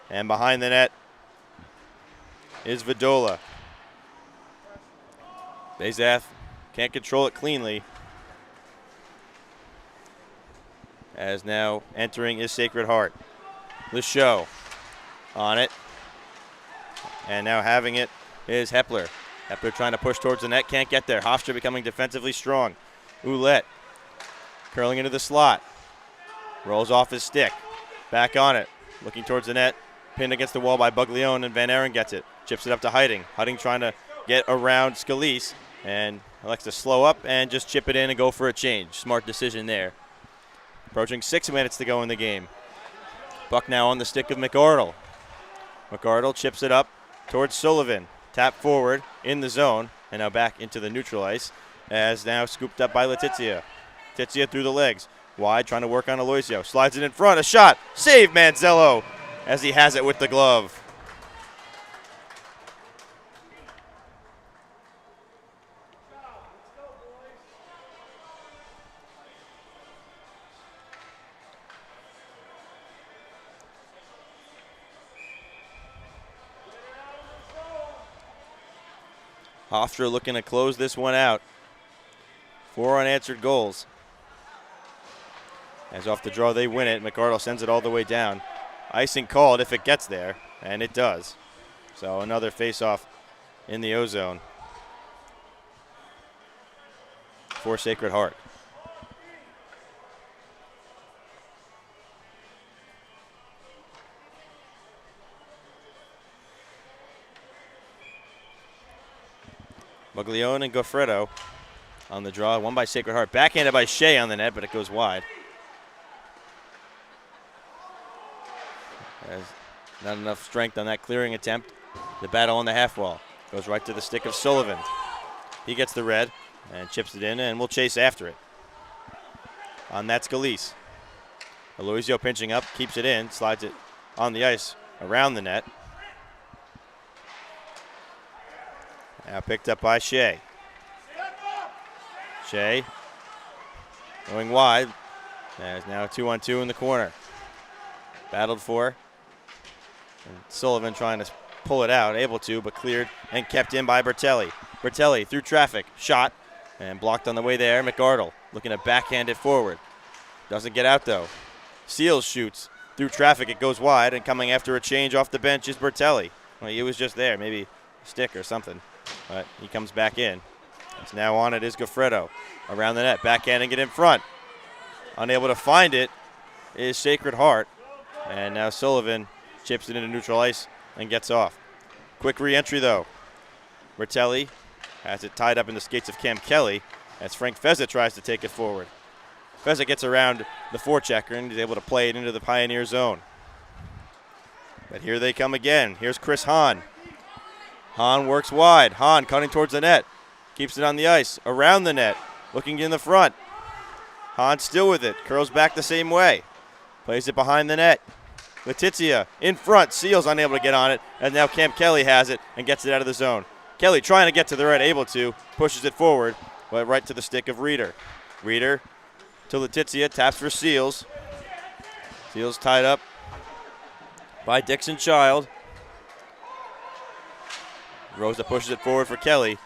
And behind the net is Vadola. Bazath can't control it cleanly. As now entering is Sacred Heart. Lachaud on it. And now having it is Hepler. Hepler trying to push towards the net, can't get there. Hofstra becoming defensively strong. Ouellette curling into the slot. Rolls off his stick. Back on it. Looking towards the net. Pinned against the wall by Buglione, and Van Aren gets it. Chips it up to Hiding. Hiding trying to get around Scalise, and elects to slow up and just chip it in and go for a change. Smart decision there. Approaching 6 minutes to go in the game. Puck now on the stick of McArdle. McArdle chips it up towards Sullivan. Tap forward in the zone, and now back into the neutral ice, as now scooped up by Letizia. Letizia through the legs. Wide, trying to work on Aloisio. Slides it in front, a shot. Save Manzello as he has it with the glove. Hofstra looking to close this one out. 4 unanswered goals. As off the draw they win it, McArdle sends it all the way down. Icing called if it gets there, and it does. So another face-off in the O-zone for Sacred Heart. Buglione and Goffredo on the draw. One by Sacred Heart. Backhanded by Shea on the net, but it goes wide. There's not enough strength on that clearing attempt. The battle on the half wall. Goes right to the stick of Sullivan. He gets the red and chips it in, and we'll chase after it. On that Scalise. Aloisio pinching up, keeps it in, slides it on the ice around the net. Now picked up by Shea. Shea going wide. There's now a 2-on-2 in the corner. Battled for. And Sullivan trying to pull it out, able to, but cleared and kept in by Bertelli. Bertelli through traffic, shot, and blocked on the way there. McArdle looking to backhand it forward. Doesn't get out though. Seals shoots through traffic, it goes wide, and coming after a change off the bench is Bertelli. Well, he was just there, maybe a stick or something, but he comes back in. It's now on it is Goffredo around the net, backhanding it in front. Unable to find it is Sacred Heart, and now Sullivan chips it into neutral ice and gets off. Quick re-entry though. Bertelli has it tied up in the skates of Cam Kelly as Frank Fezza tries to take it forward. Fezza gets around the forechecker and is able to play it into the Pioneer zone. But here they come again. Here's Chris Hahn. Hahn works wide. Hahn cutting towards the net. Keeps it on the ice. Around the net. Looking in the front. Hahn still with it. Curls back the same way. Plays it behind the net. Letizia in front. Seals unable to get on it. And now Cam Kelly has it and gets it out of the zone. Kelly trying to get to the red. Able to. Pushes it forward. But right to the stick of Reeder. Reeder to Letizia. Taps for Seals. Seals tied up by Dixon Child. Rosa pushes it forward for Kelly.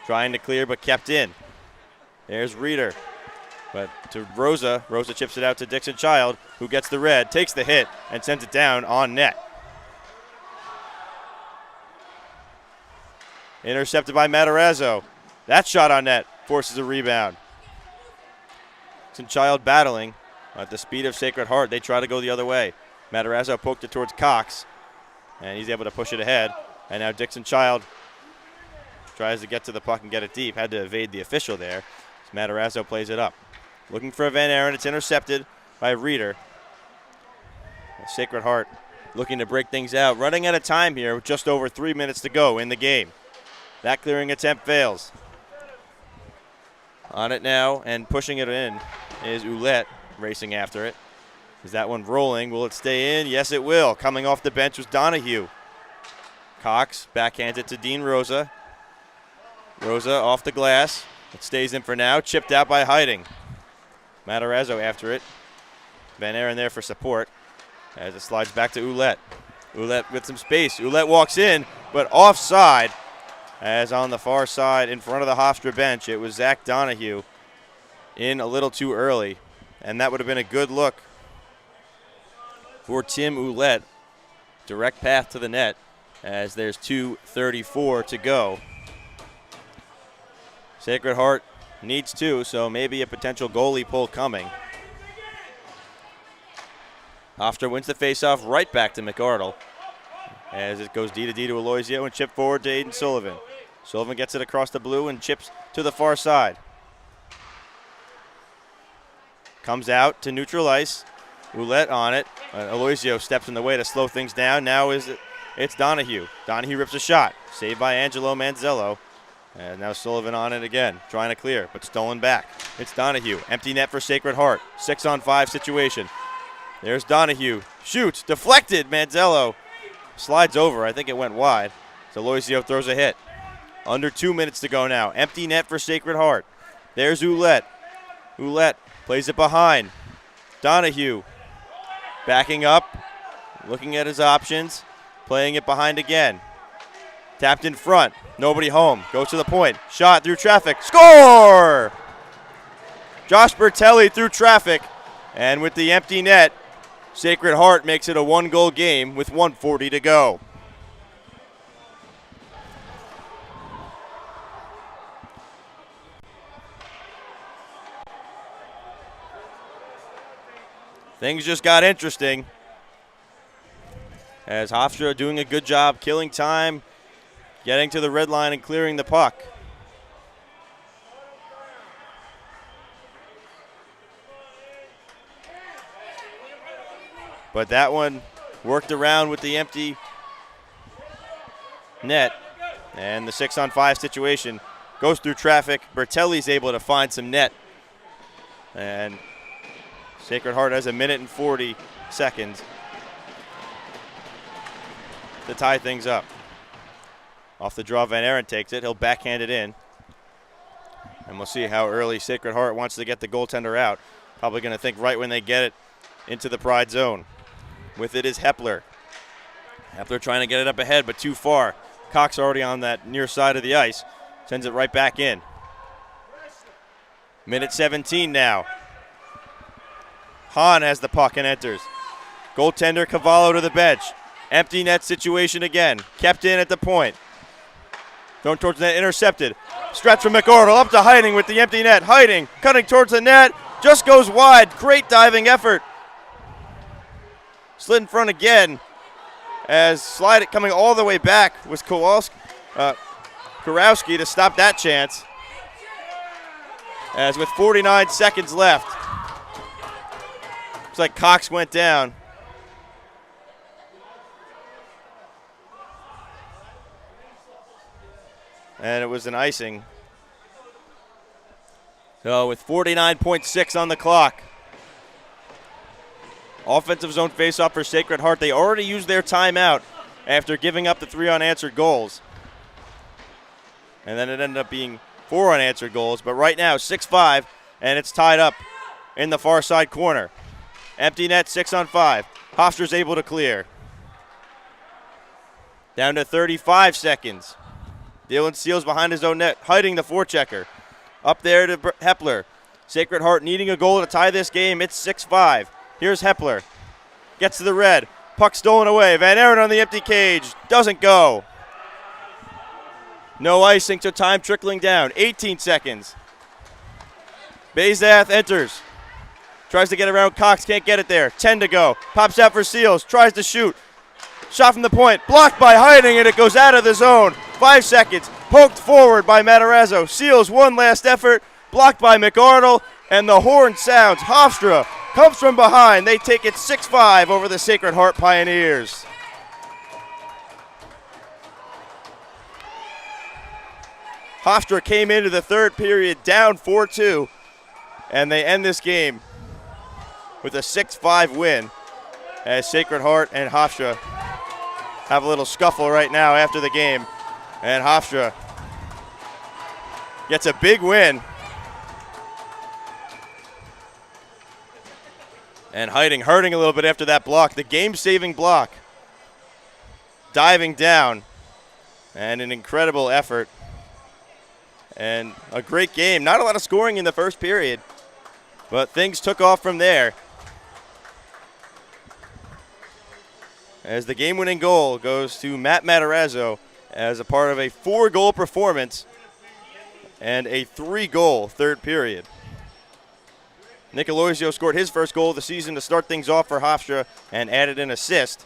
Trying to clear but kept in. There's Reeder. But to Rosa. Rosa chips it out to Dixon Child, who gets the red, takes the hit, and sends it down on net. Intercepted by Matarazzo. That shot on net forces a rebound. Dixon Child battling at the speed of Sacred Heart. They try to go the other way. Matarazzo poked it towards Cox, and he's able to push it ahead. And now Dixon Child tries to get to the puck and get it deep. Had to evade the official there. Matarazzo plays it up. Looking for Van Aren. It's intercepted by Reeder. Sacred Heart looking to break things out. Running out of time here with just over 3 minutes to go in the game. That clearing attempt fails. On it now and pushing it in is Ouellette racing after it. Is that one rolling? Will it stay in? Yes, it will. Coming off the bench was Donahue. Cox backhands it to Dean Rosa. Rosa off the glass. It stays in for now. Chipped out by Hiding. Matarazzo after it. Van Aaron there for support as it slides back to Ouellette. Ouellette with some space. Ouellette walks in, but offside. As on the far side in front of the Hofstra bench, it was Zach Donahue in a little too early. And that would have been a good look for Tim Ouellette. Direct path to the net as there's 2:34 to go. Sacred Heart needs two, so maybe a potential goalie pull coming. Hofstra wins the faceoff right back to McArdle as it goes D to Aloisio and chip forward to Aiden Sullivan. Sullivan gets it across the blue and chips to the far side. Comes out to neutral ice. Ouellette on it. Aloisio steps in the way to slow things down. Now it's Donahue. Donahue rips a shot. Saved by Angelo Manzello. And now Sullivan on it again, trying to clear, but stolen back. It's Donahue. Empty net for Sacred Heart. 6-on-5 situation. There's Donahue. Shoots. Deflected. Manzello slides over. I think it went wide. So Aloisio throws a hit. Under 2 minutes to go now. Empty net for Sacred Heart. There's Ouellette. Ouellette plays it behind. Donahue backing up, looking at his options, playing it behind again. Tapped in front. Nobody home. Goes to the point. Shot through traffic. Score! Josh Bertelli through traffic. And with the empty net, Sacred Heart makes it a one-goal game with 1:40 to go. Things just got interesting as Hofstra doing a good job killing time, getting to the red line and clearing the puck. But that one worked around with the empty net, and the 6-on-5 situation goes through traffic. Bertelli's able to find some net, and Sacred Heart has 1:40 to tie things up. Off the draw, Van Aaron takes it. He'll backhand it in. And we'll see how early Sacred Heart wants to get the goaltender out. Probably going to think right when they get it into the Pride zone. With it is Hepler. Hepler trying to get it up ahead, but too far. Cox already on that near side of the ice. Sends it right back in. 17 now. Hahn has the puck and enters. Goaltender Cavallo to the bench. Empty net situation again. Kept in at the point. Thrown towards the net, intercepted. Stretch from McArdle up to Hiding with the empty net. Hiding, cutting towards the net, just goes wide. Great diving effort. Slid in front again as slide it coming all the way back was Kurowski to stop that chance. As with 49 seconds left. Looks like Cox went down. And it was an icing. So with 49.6 on the clock. Offensive zone faceoff for Sacred Heart. They already used their timeout after giving up the 3 unanswered goals. And then it ended up being 4 unanswered goals. But right now, 6-5, and it's tied up in the far side corner. Empty net, 6-on-5. Hofstra's able to clear. Down to 35 seconds. Dylan Seals behind his own net, hiding the forechecker. Up there to Hepler. Sacred Heart needing a goal to tie this game. It's 6-5. Here's Hepler. Gets to the red. Puck stolen away. Van Aaron on the empty cage. Doesn't go. No icing, so time trickling down. 18 seconds. Bazath enters. Tries to get around Cox. Can't get it there. 10 to go. Pops out for Seals. Tries to shoot. Shot from the point. Blocked by Hiding, and it goes out of the zone. 5 seconds. Poked forward by Matarazzo. Seals one last effort. Blocked by McArdle, and the horn sounds. Hofstra comes from behind. They take it 6-5 over the Sacred Heart Pioneers. Hofstra came into the third period down 4-2, and they end this game with a 6-5 win as Sacred Heart and Hofstra have a little scuffle right now after the game, and Hofstra gets a big win. And hurting a little bit after that block, the game-saving block. Diving down, and an incredible effort. And a great game. Not a lot of scoring in the first period, but things took off from there. As the game-winning goal goes to Matt Matarazzo as a part of a 4-goal performance and a 3-goal third period. Nick Aloisio scored his first goal of the season to start things off for Hofstra and added an assist.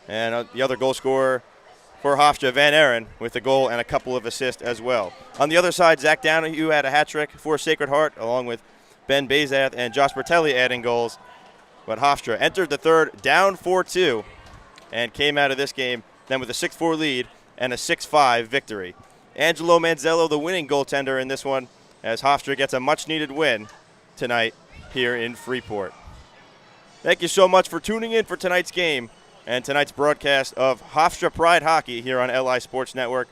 And the other goal scorer for Hofstra, Van Aaron, with a goal and a couple of assists as well. On the other side, Zach Downahue had a hat trick for Sacred Heart, along with Ben Bazath and Josh Bertelli adding goals. But Hofstra entered the third down 4-2 and came out of this game then with a 6-4 lead and a 6-5 victory. Angelo Manzello, the winning goaltender in this one, as Hofstra gets a much-needed win tonight here in Freeport. Thank you so much for tuning in for tonight's game and tonight's broadcast of Hofstra Pride Hockey here on LI Sports Network.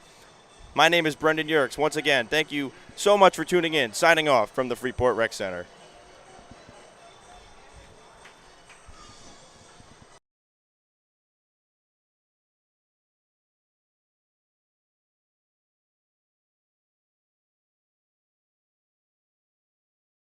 My name is Brendan Yerkes. Once again, thank you so much for tuning in. Signing off from the Freeport Rec Center.